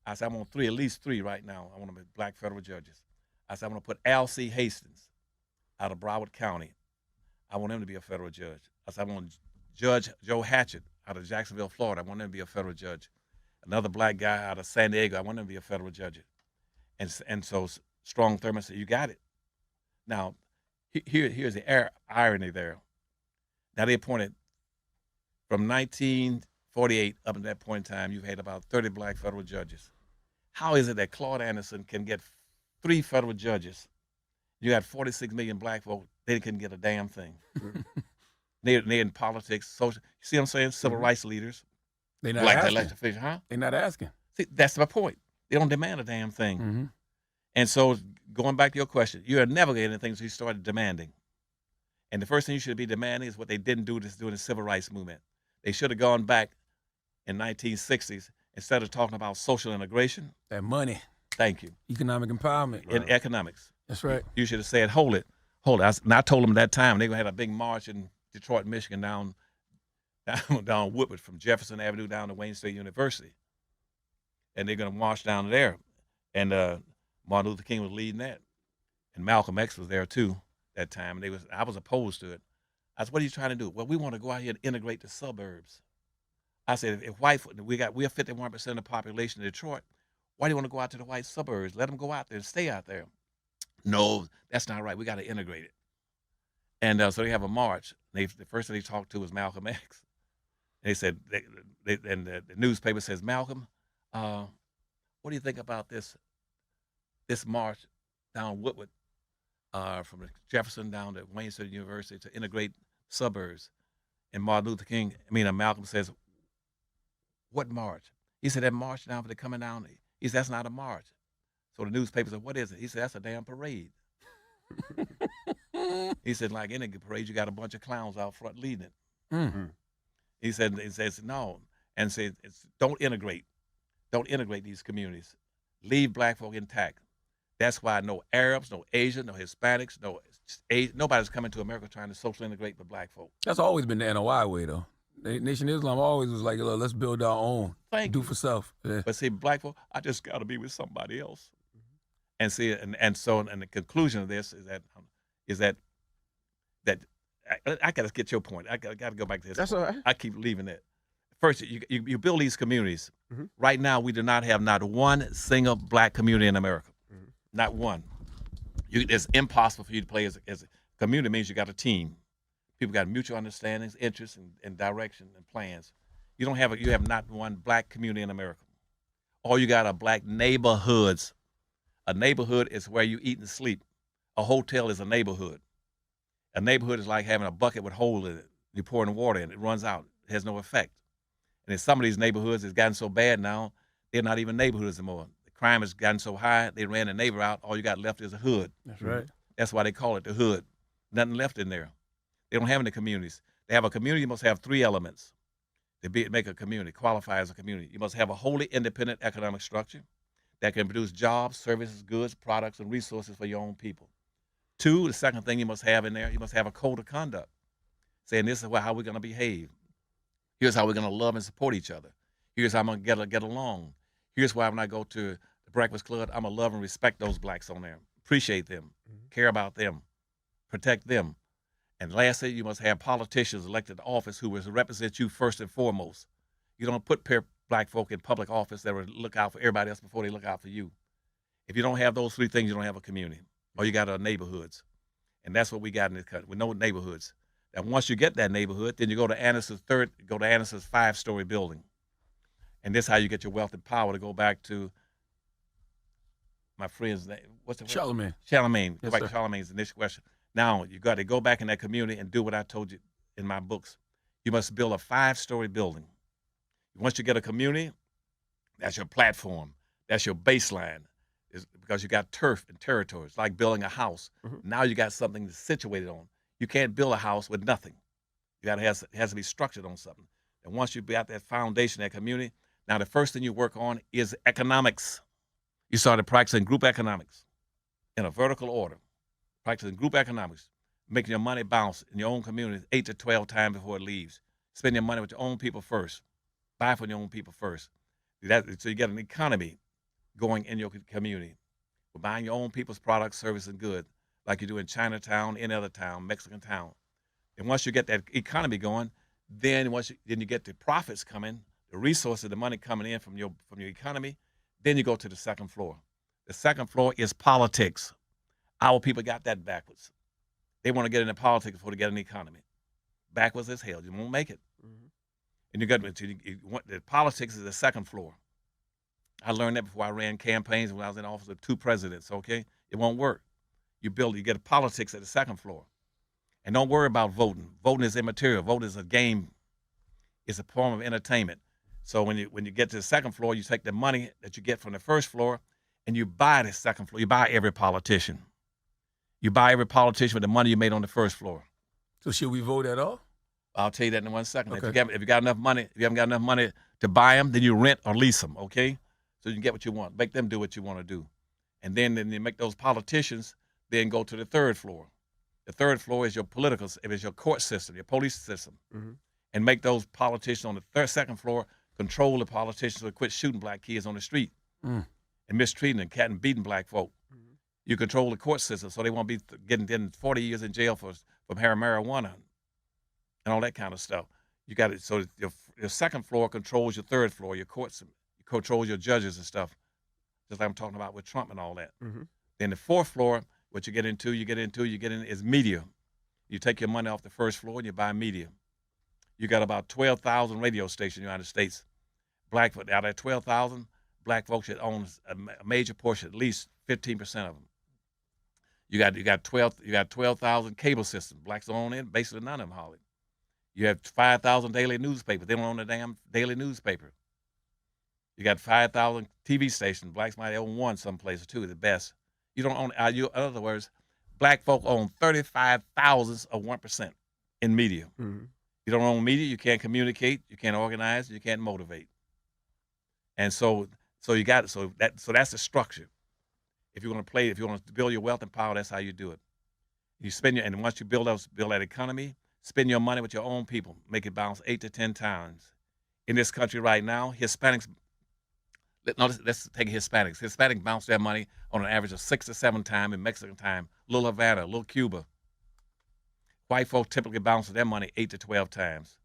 I said, I want at least three right now. I want them as black federal judges. I said, I want to put Al C. Hastings out of Broward County. I want him to be a federal judge. I said, I want Judge Joe Hatchett out of Jacksonville, Florida. I want him to be a federal judge. Another black guy out of San Diego. I want him to be a federal judge. And so Strom Thurmond said, you got it. Now, here's the irony there. Now, they appointed from 1948 up to that point in time, you've had about 30 black federal judges. How is it that Claud Anderson can get 3 federal judges? You got 46 million black folk, they couldn't get a damn thing. They're in politics, social, you see what I'm saying? Civil rights leaders. They're not black asking. elected officials, huh? They're not asking. See, that's my point. They don't demand a damn thing. Mm-hmm. And so, going back to your question, you're never getting anything until you started demanding. And the first thing you should be demanding is what they didn't do during the civil rights movement. They should have gone back in 1960s instead of talking about social integration. That money. Thank you. Economic empowerment. In economics. That's right. You should have said, hold it. And I told them at that time, they had a big march in Detroit, Michigan, down Woodward from Jefferson Avenue down to Wayne State University. And they're going to march down there. And Martin Luther King was leading that. And Malcolm X was there too that time. And I was opposed to it. I said, what are you trying to do? Well, we want to go out here and integrate the suburbs. I said, if we are 51% of the population in Detroit, why do you want to go out to the white suburbs? Let them go out there and stay out there. No, that's not right. We got to integrate it. And so they have a march. The first thing they talked to was Malcolm X. And they said, and the newspaper says, Malcolm, what do you think about this march down Woodward from Jefferson down to Wayne State University to integrate suburbs? And Malcolm says, what march? He said, that march down, they're coming down. He said, that's not a march. So the newspaper said, what is it? He said, that's a damn parade. He said, like any parade, you got a bunch of clowns out front leading it. Mm-hmm. He says, no. And said, don't integrate these communities. Leave black folk intact. That's why no Arabs, no Asians, no Hispanics, nobody's coming to America trying to socially integrate with black folk. That's always been the NOI way, though. Nation of Islam always was like, let's build our own. Do for self. Yeah. But see, black folk, I just got to be with somebody else. And see, and the conclusion of this is that I got to get your point. I got to go back to this. That's all right. I keep leaving it. First, you build these communities. Mm-hmm. Right now, we do not have not one single black community in America. Mm-hmm. Not one. It's impossible for you to play as a community. Means you got a team. People got mutual understandings, interests, and direction and plans. You have not one black community in America. All you got are black neighborhoods. A neighborhood is where you eat and sleep. A hotel is a neighborhood. A neighborhood is like having a bucket with holes in it. You pour in water in it runs out. It has no effect. And in some of these neighborhoods, it's gotten so bad now, they're not even neighborhoods anymore. The crime has gotten so high, they ran a neighbor out. All you got left is a hood. That's right. That's why they call it the hood. Nothing left in there. They don't have any communities. They have a community, you must have 3 elements to make a community, qualify as a community. You must have a wholly independent economic structure that can produce jobs, services, goods, products, and resources for your own people. 2, the second thing you must have in there, you must have a code of conduct, saying this is how we're going to behave. Here's how we're going to love and support each other. Here's how I'm going to get along. Here's why when I go to the Breakfast Club, I'm going to love and respect those blacks on there. appreciate them, care about them, protect them. And lastly, you must have politicians elected to office who will represent you first and foremost. You don't put black folk in public office that will look out for everybody else before they look out for you. If you don't have those three things, you don't have a community. All you got are neighborhoods. And that's what we got in this country, with no neighborhoods. And once you get that neighborhood, then you go to Anderson's 5-story building. And this is how you get your wealth and power, to go back to my friend's name. What's the word? Charlemagne. Charlemagne. Yes, Go back sir. to Charlemagne's initial question. Now, you got to go back in that community and do what I told you in my books. You must build a 5-story building. Once you get a community, that's your platform. That's your baseline. It's because you got turf and territory. It's like building a house. Now you got something to situate it on. You can't build a house with nothing. It has to be structured on something. And once you got that foundation, that community, now the first thing you work on is economics. You started practicing group economics in a vertical order. Practicing group economics, making your money bounce in your own community 8 to 12 times before it leaves. Spend your money with your own people first. Buy from your own people first. So you get an economy going in your community. We're buying your own people's products, service, and goods, like you do in Chinatown, any other town, Mexican town. And once you get that economy going, then you get the profits coming, the resources, the money coming in from your economy. Then you go to the second floor. The second floor is politics. Our people got that backwards. They want to get into politics before they get an economy. Backwards as hell. You won't make it. And the politics is the second floor. I learned that before I ran campaigns when I was in office with 2 presidents, okay? It won't work. You get politics at the second floor. And don't worry about voting. Voting is immaterial. Voting is a game. It's a form of entertainment. So when you get to the second floor, you take the money that you get from the first floor and you buy the second floor. You buy every politician. You buy every politician with the money you made on the first floor. So should we vote at all? I'll tell you that in 1 second. Okay. If you got enough money, if you haven't got enough money to buy them, then you rent or lease them, okay? So you can get what you want. Make them do what you want to do. And then you make those politicians then go to the third floor. The third floor is your your court system, your police system. And make those politicians on the second floor control the politicians who quit shooting black kids on the street and mistreating and beating black folk. You control the court system so they won't be getting 40 years in jail from marijuana and all that kind of stuff. You got it. So your second floor controls your third floor, your court system. You control your judges and stuff, just like I'm talking about with Trump and all that. Then the fourth floor, what you get into is media. You take your money off the first floor and you buy media. You got about 12,000 radio stations in the United States. Out of that 12,000, black folks should own a major portion, at least 15% of them. You got 12,000 cable systems. Blacks don't own it. Basically, none of them hardly. You have 5,000 daily newspapers. They don't own a damn daily newspaper. You got 5,000 TV stations. Blacks might own one someplace or two at the best. You don't own. In other words, black folk own 35 thousandths of 1% in media. You don't own media. You can't communicate. You can't organize. You can't motivate. And so that's the structure. If you want to build your wealth and power, that's how you do it. You and once you build that economy, spend your money with your own people, make it bounce 8 to 10 times. In this country right now, Hispanics. Let's take Hispanics. Hispanics bounce their money on an average of 6 to 7 times in Mexican time. Little Havana, little Cuba. White folks typically bounce their money 8 to 12 times.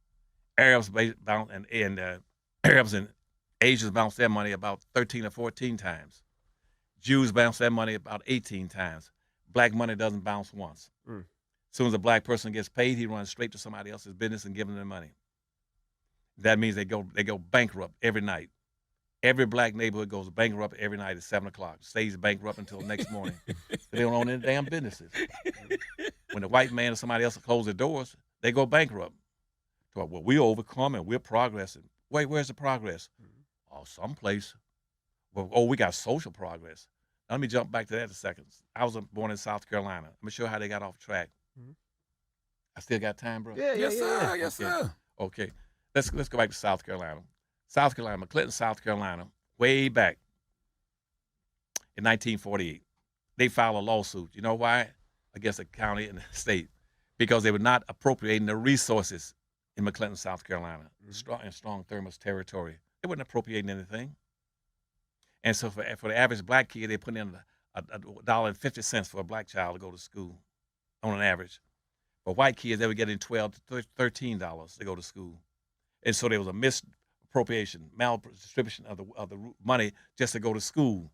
Arabs bounce Arabs and Asians bounce their money about 13 or 14 times. Jews bounce their money about 18 times. Black money doesn't bounce once. As soon as a black person gets paid, he runs straight to somebody else's business and gives them their money. That means they go bankrupt every night. Every black neighborhood goes bankrupt every night at 7 o'clock. Stays bankrupt until the next morning. They don't own any damn businesses. When the white man or somebody else closes their doors, they go bankrupt. So, well, we overcome and we're progressing. Wait, where's the progress? Oh, someplace. Well, we got social progress. Now, let me jump back to that a second. I was born in South Carolina. Let me show you how they got off track. I still got time, bro? Yes, sir. Yes, sir. Okay. Let's go back to South Carolina. McClinton, South Carolina, way back in 1948. They filed a lawsuit. You know why? Against the county and the state. Because they were not appropriating the resources in McClinton, South Carolina, strong thermos territory. They weren't appropriating anything. And so for the average black kid, they put in $1.50 for a black child to go to school on an average. For white kids, they were getting $12 to $13 to go to school. And so there was a misappropriation, maldistribution of the money just to go to school.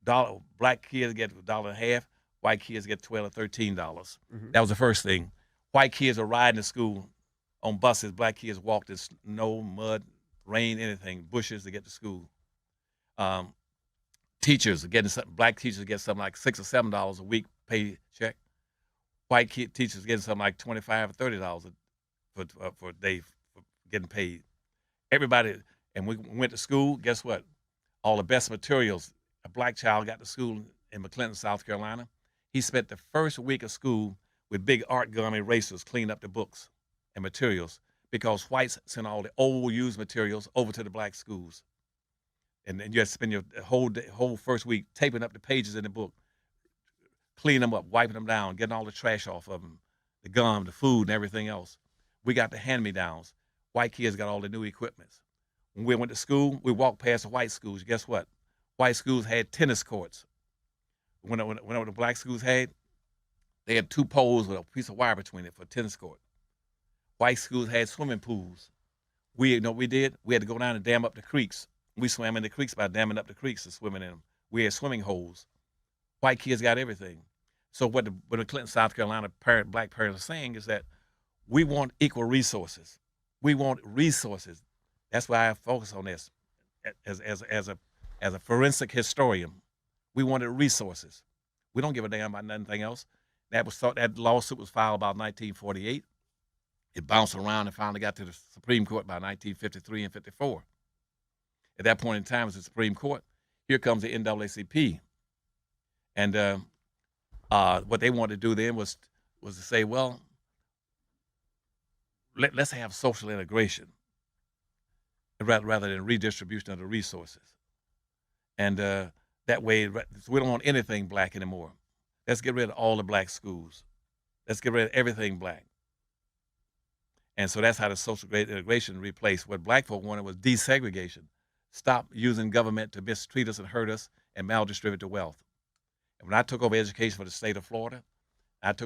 Black kids get $1.50, white kids get $12 or $13. That was the first thing. White kids are riding to school on buses. Black kids walked in snow, mud, rain, anything, bushes to get to school. Teachers are getting something. Black teachers get something like $6 or $7 a week paycheck. White teachers getting something like $25 or $30 for a day for getting paid. Everybody, and we went to school. Guess what? All the best materials. A black child got to school in McClinton, South Carolina. He spent the first week of school with big art gun erasers cleaning up the books and materials because whites sent all the old used materials over to the black schools. And then you had to spend your whole first week taping up the pages in the book, cleaning them up, wiping them down, getting all the trash off of them, the gum, the food, and everything else. We got the hand-me-downs. White kids got all the new equipments. When we went to school, we walked past the white schools. Guess what? White schools had tennis courts. When the black schools had, they had 2 poles with a piece of wire between it for a tennis court. White schools had swimming pools. You know what we did? We had to go down and dam up the creeks. We swam in the creeks by damming up the creeks and swimming in them. We had swimming holes. White kids got everything. So what the Clinton, South Carolina black parents are saying is that we want equal resources. We want resources. That's why I focus on this as a forensic historian. We wanted resources. We don't give a damn about nothing else. That lawsuit was filed about 1948. It bounced around and finally got to the Supreme Court by 1953 and 54. At that point in time, as the Supreme Court, here comes the NAACP. And what they wanted to do then was to say, well, let's have social integration rather than redistribution of the resources. And that way, we don't want anything black anymore. Let's get rid of all the black schools. Let's get rid of everything black. And so that's how the social integration replaced. What black folk wanted was desegregation. Stop using government to mistreat us and hurt us and maldistribute the wealth. And when I took over education for the state of Florida, I asked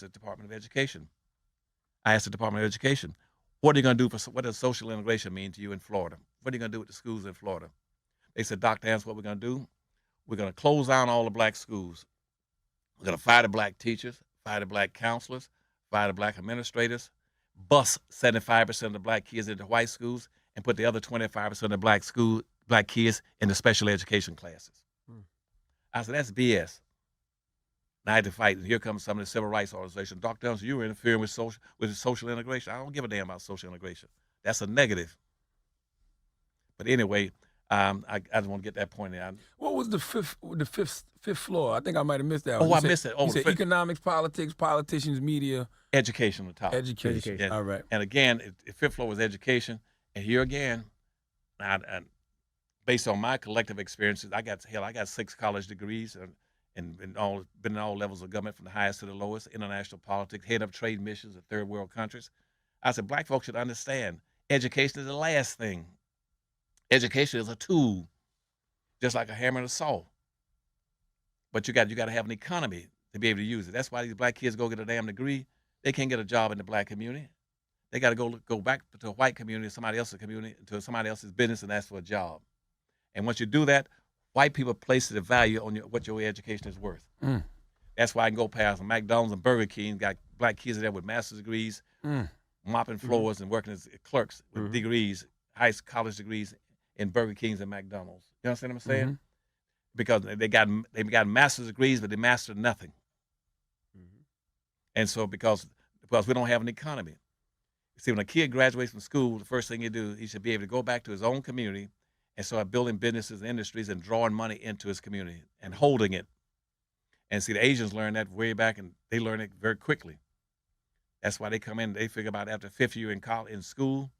the Department of Education. What are you going to do what does social integration mean to you in Florida? What are you going to do with the schools in Florida? They said, Dr. Hans, what we're going to do, we're going to close down all the black schools. We're going to fire the black teachers, fire the black counselors, fire the black administrators, bus 75% of the black kids into white schools, and put the other 25% of the black kids in the special education classes. I said, that's BS. And I had to fight, and here comes some of the civil rights organizations. Dr. Hans, you were interfering with social integration. I don't give a damn about social integration. That's a negative. But anyway, I just want to get that point in. What was the fifth floor? I think I might have missed that one. Oh, I missed it. You said economics, politics, politicians, media. Education on top. Education. And, all right. And again, the fifth floor was education. And here again, based on my collective experiences, I got 6 college degrees and been in all levels of government, from the highest to the lowest, international politics, head of trade missions in third world countries. I said, black folks should understand education is the last thing. Education is a tool, just like a hammer and a saw. But you got to have an economy to be able to use it. That's why these black kids go get a damn degree. They can't get a job in the black community. They got to go back to a white community, somebody else's community, to somebody else's business, and ask for a job. And once you do that, white people place the value on what your education is worth. That's why I can go past McDonald's and Burger King, got black kids there with master's degrees, mopping floors and working as clerks with degrees, college degrees in Burger Kings and McDonald's. You understand what I'm saying? Because they got master's degrees, but they mastered nothing. And so because we don't have an economy. See, when a kid graduates from school, the first thing he should be able to go back to his own community and start building businesses and industries and drawing money into his community and holding it. And see, the Asians learn that way back, and they learn it very quickly. That's why they come in, they figure about after 5th year in school,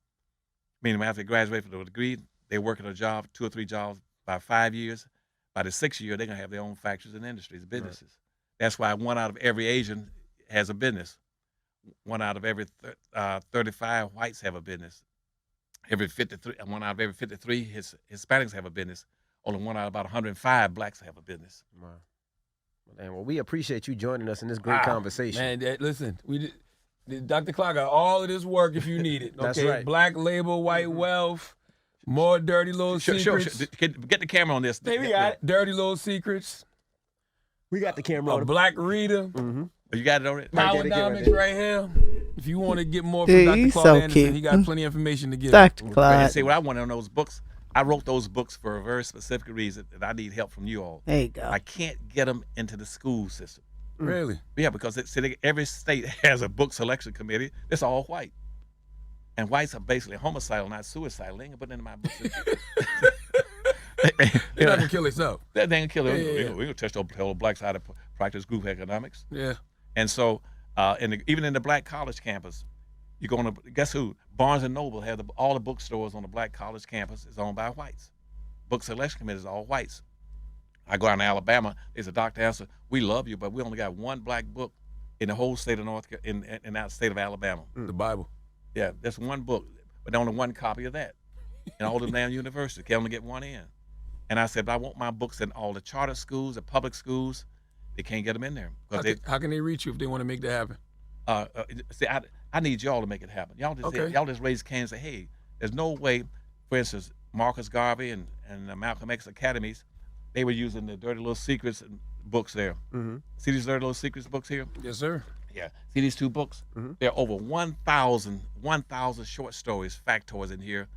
meaning after they graduate from the degree, they work at a job, 2 or 3 jobs, by 5 years. By the 6th year, they're going to have their own factories and industries, businesses. Right. That's why 1 out of every Asian has a business. 1 out of every 35 whites have a business. 1 out of every 53 Hispanics have a business. only 1 out of about 105 blacks have a business. Wow. Well, we appreciate you joining us in this great conversation. Man, listen, Dr. Claud got all of this work if you need it. Okay? That's right. Black label, white wealth, more dirty little secrets. Sure. Get the camera on this. Hey, we got it. Dirty little secrets. We got the camera on. A black reader. You got it already? Powernomics right here. If you want to get more from Dr. He's Claud so Anderson, cute. he got plenty of information to give. Dr. And Claud. see what I want on those books. I wrote those books for a very specific reason, that I need help from you all. There you go. I can't get them into the school system. Really? Yeah, because every state has a book selection committee. It's all white. And whites are basically homicidal, not suicidal. They ain't gonna put it in my books. They're not going to kill themselves. They ain't gonna kill them. Yeah. We're gonna tell the blacks how to practice group economics. Yeah. And so, even in the black college campus, you're going to, guess who? Barnes & Noble have all the bookstores on the black college campus is owned by whites. Book selection committee is all whites. I go down to Alabama, there's a Dr. Answer, we love you, but we only got one black book in the whole state of in that state of Alabama. The Bible. Yeah, there's one book, but only one copy of that. And all the damn universities can only get one in. And I said, but I want my books in all the charter schools, the public schools. They can't get them in there. How can they reach you if they want to make that happen? See, I need y'all to make it happen. Y'all just raise cans and say, hey, there's no way, for instance, Marcus Garvey and Malcolm X academies, they were using the Dirty Little Secrets books there. See these Dirty Little Secrets books here? Yes, sir. Yeah. See these 2 books? There are over 1,000 short stories, factoids in here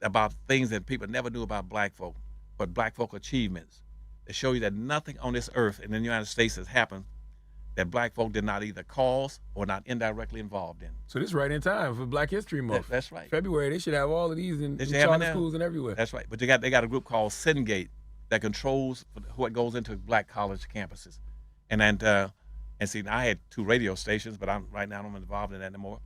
about things that people never knew about black folk, but black folk achievements. They show you that nothing on this earth in the United States has happened that black folk did not either cause or not indirectly involved in. So this is right in time for Black History Month. That's right. February, they should have all of these in charter schools and everywhere. That's right. But they got a group called Syngate that controls what goes into black college campuses. And see, now I had 2 radio stations, but right now I'm involved in that anymore.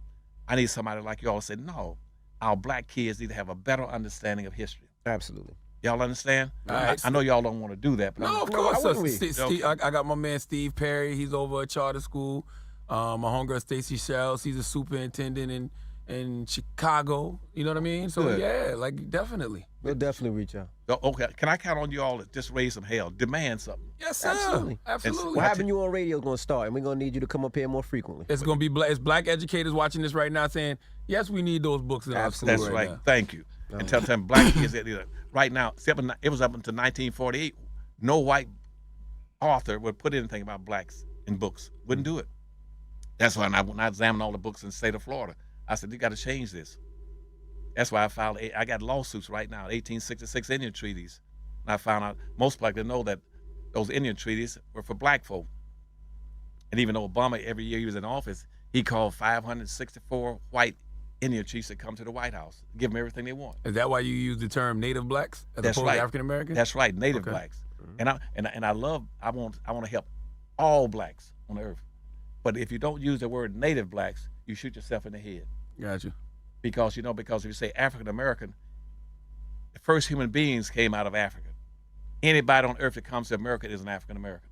I need somebody like you all to say, no, our black kids need to have a better understanding of history. Absolutely. Y'all understand? Right. I know y'all don't want to do that. But No, of course. why wouldn't we? I got my man Steve Perry. He's over at charter school. My homegirl Stacey Shells. He's a superintendent in Chicago. You know what I mean? So Good. yeah, like definitely. We'll definitely reach out. Okay, can I count on you all to just raise some hell, demand something? Yes, sir. Absolutely. Absolutely. Well, having you on radio is going to start, and we're going to need you to come up here more frequently. It's going to be it's black educators watching this right now saying, yes, we need those books in our school That's right right. now. Thank you. And tell them black kids that right now, it was up until 1948, no white author would put anything about blacks in books. Wouldn't do it. That's why when I examined all the books in the state of Florida, I said, you got to change this. That's why I got lawsuits right now, 1866 Indian treaties. And I found out most black didn't know that those Indian treaties were for black folk. And even though Obama, every year he was in office, he called 564 white Indian chiefs that come to the White House, give them everything they want. Is that why you use the term Native blacks as opposed to African Americans? That's right, Native blacks. And I want to help all blacks on the earth. But if you don't use the word Native blacks, you shoot yourself in the head. Gotcha. Because if you say African American, the first human beings came out of Africa. Anybody on earth that comes to America is an African American.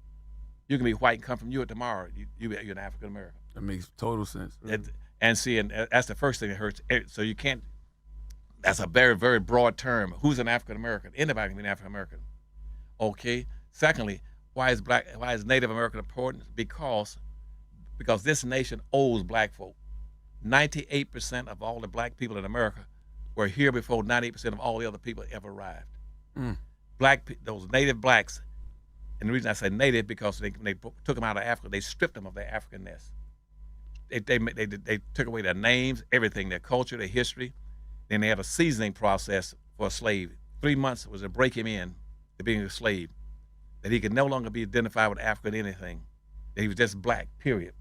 You can be white and come from Europe tomorrow. You're an African American. That makes total sense. And that's the first thing that hurts. So you can't. That's a very, very broad term. Who's an African American? Anybody can be an African American. Okay. Secondly, why is Native American important? Because this nation owes black folk. 98% of all the black people in America were here before 98% of all the other people ever arrived. Those native blacks, and the reason I say native because they took them out of Africa, they stripped them of their Africanness. They took away their names, everything, their culture, their history. Then they had a seasoning process for a slave. 3 months was to break him in to being a slave, that he could no longer be identified with African anything, that he was just black, period.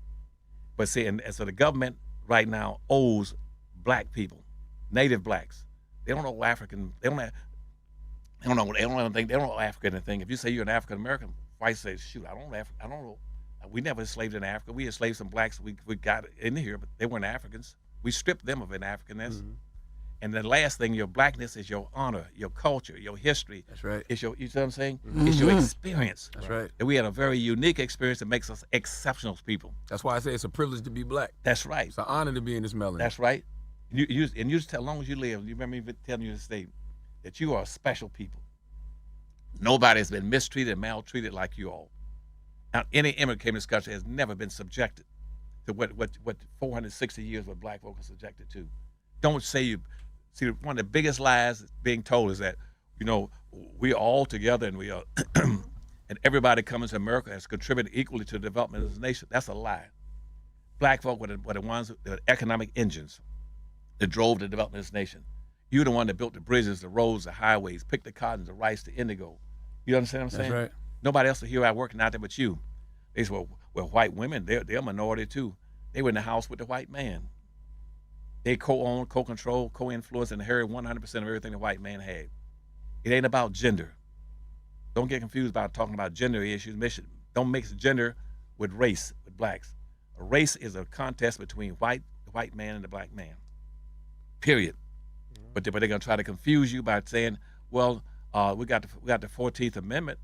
But see, and so the government right now owes black people, native blacks. They don't know African. They don't know African anything. If you say you're an African American, whites say, shoot, I don't know. We never enslaved in Africa. We enslaved some blacks. We got in here, but they weren't Africans. We stripped them of an Africanness. And the last thing, your blackness is your honor, your culture, your history. That's right. It's you see what I'm saying? It's your experience. That's right. And we had a very unique experience that makes us exceptional people. That's why I say it's a privilege to be black. That's right. It's an honor to be in this melanin. That's right. You just tell, as long as you live, you remember me telling you this day, that you are a special people. Nobody has been mistreated, maltreated like you all. Now, any immigrant came to this country has never been subjected to what 460 years what black folk are subjected to. Don't say you. See, one of the biggest lies being told is that, we're all together and we are, and everybody coming to America has contributed equally to the development of this nation. That's a lie. Black folk were the ones, the economic engines that drove the development of this nation. You're the one that built the bridges, the roads, the highways, picked the cotton, the rice, the indigo. You understand what I'm saying? That's right. Nobody else here out working out there but you. They said, well, white women, they're a minority too. They were in the house with the white man. They co-own, co-control, co-influence, and inherit 100% of everything the white man had. It ain't about gender. Don't get confused about talking about gender issues. Don't mix gender with race, with blacks. A race is a contest between the white man and the black man. Period. But they're going to try to confuse you by saying, well, we got the 14th Amendment.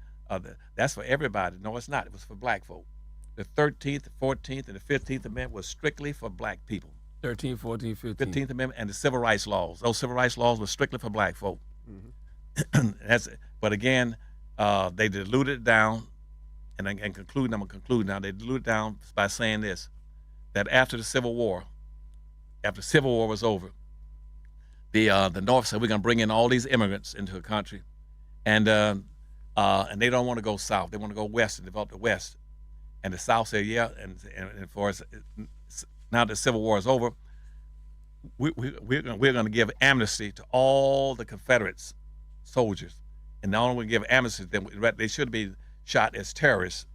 That's for everybody. No, it's not. It was for black folk. The 13th, 14th, and the 15th Amendment was strictly for black people. 13, 14, 15. 15th Amendment and the Civil Rights Laws. Those Civil Rights Laws were strictly for black folk. But again, they diluted it down, and I'm going to conclude now. They diluted it down by saying this, that after the Civil War was over, the North said, we're going to bring in all these immigrants into the country, and they don't want to go south. They want to go west and develop the West. And the South said, yeah, and for us, now that the Civil War is over, we're going to give amnesty to all the Confederates soldiers. And not only give amnesty, they should be shot as terrorists,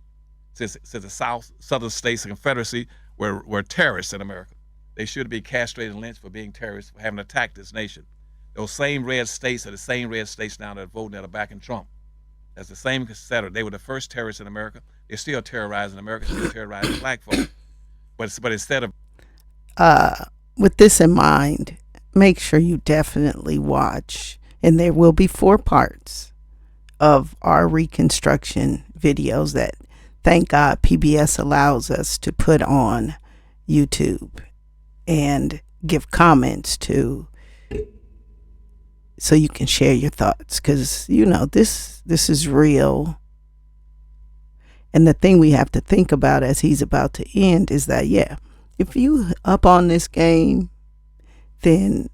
since the southern states, the Confederacy, were terrorists in America. They should be castrated and lynched for being terrorists, for having attacked this nation. Those same red states are the same red states now that are voting that are backing Trump. That's the same Confederate. They were the first terrorists in America. They're still terrorizing America, still terrorizing black folk. But instead of... With this in mind, make sure you definitely watch, and there will be 4 parts of our Reconstruction videos that, thank God, PBS allows us to put on YouTube and give comments to, so you can share your thoughts, because this is real. And the thing we have to think about as he's about to end is that, if you up on this game, then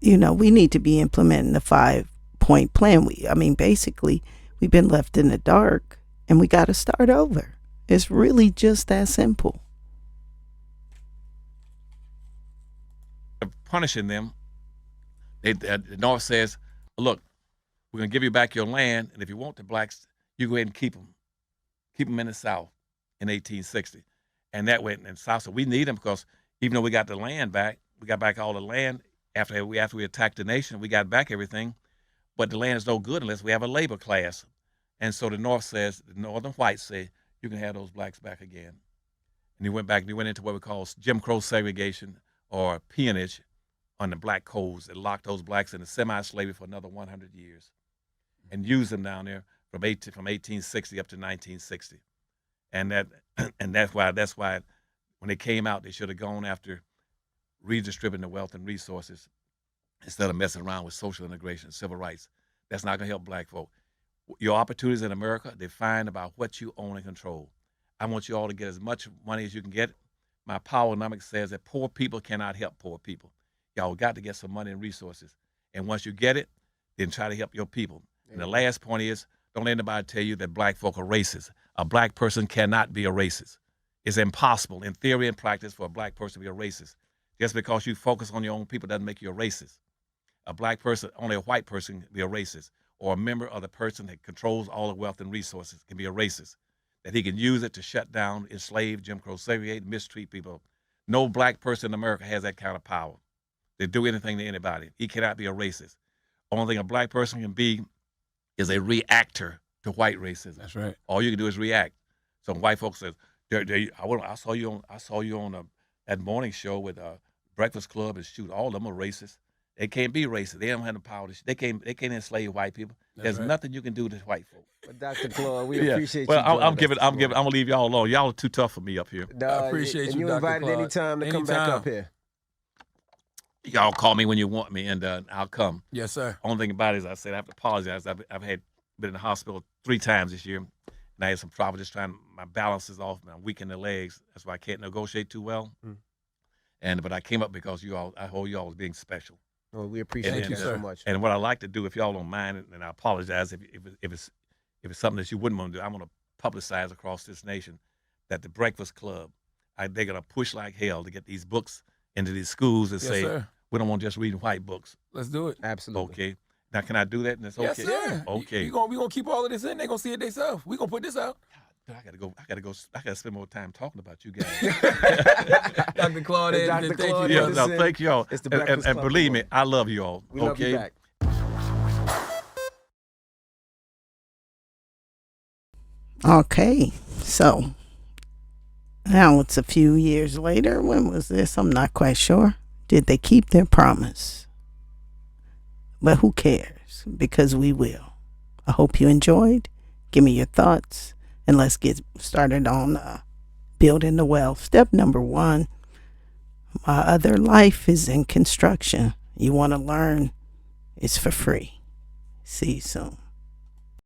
we need to be implementing the 5-point plan. Basically we've been left in the dark and we got to start over. It's really just that simple. Punishing them, the North says, look, we're going to give you back your land, and if you want the blacks, you go ahead and keep them in the South in 1860. And that went in the South. So we need them because even though we got the land back, we got back all the land after we attacked the nation, we got back everything, but the land is no good unless we have a labor class. And so the North says, the Northern whites say, you can have those blacks back again. And he went into what we call Jim Crow segregation or peonage on the black codes that locked those blacks into semi-slavery for another 100 years and used them down there from 1860 up to 1960. And that's why when they came out, they should have gone after redistributing the wealth and resources instead of messing around with social integration, civil rights. That's not going to help black folk. Your opportunities in America, define about what you own and control. I want you all to get as much money as you can get. My Powernomics says that poor people cannot help poor people. Y'all got to get some money and resources. And once you get it, then try to help your people. And the last point is, don't let anybody tell you that black folk are racist. A black person cannot be a racist. It's impossible in theory and practice for a black person to be a racist. Just because you focus on your own people doesn't make you a racist. A black person, only a white person can be a racist, or a member of the person that controls all the wealth and resources can be a racist, that he can use it to shut down, enslave, Jim Crow segregate, mistreat people. No black person in America has that kind of power to do anything to anybody. He cannot be a racist. Only thing a black person can be is a reactor to white racism. That's right. All you can do is react. So white folks says, I saw you on that morning show with Breakfast Club, and shoot, all of them are racist. They can't be racist. They don't have the power to. They can't enslave white people. There's nothing you can do to white folks. But Dr. Claud, we appreciate you. Well, I'm gonna leave y'all alone. Y'all are too tough for me up here. I appreciate you, Dr. Claud. You invited anytime to come back up here. Y'all call me when you want me, and I'll come. Yes, sir. Only thing about it is, I said I have to apologize. I've been in the hospital 3 times this year, and I had some problems just trying. My balance is off. I'm weak in the legs. That's why I can't negotiate too well. But I came up because I hold you all as being special. Well, we appreciate you so much. And what I like to do, if y'all don't mind, and I apologize if it's something that you wouldn't want to do, I want to publicize across this nation that the Breakfast Club, they're gonna push like hell to get these books into these schools and say, sir. We don't want just reading white books. Let's do it. Absolutely. Okay. Now, can I do that? And it's Yes, okay. sir. Okay. We gonna keep all of this in. They gonna see it themselves. We gonna put this out. I gotta spend more time talking about you guys. Dr. Claud, Dr. thank Claud, you. Yeah, thank y'all. It's the Breakfast And Club, believe me, boy. I love you all. We love you back. Okay, so now it's a few years later. When was this? I'm not quite sure. Did they keep their promise? But who cares? Because we will. I hope you enjoyed. Give me your thoughts, and let's get started on building the wealth. Step number 1, my other life is in construction. You want to learn? It's for free. See you soon.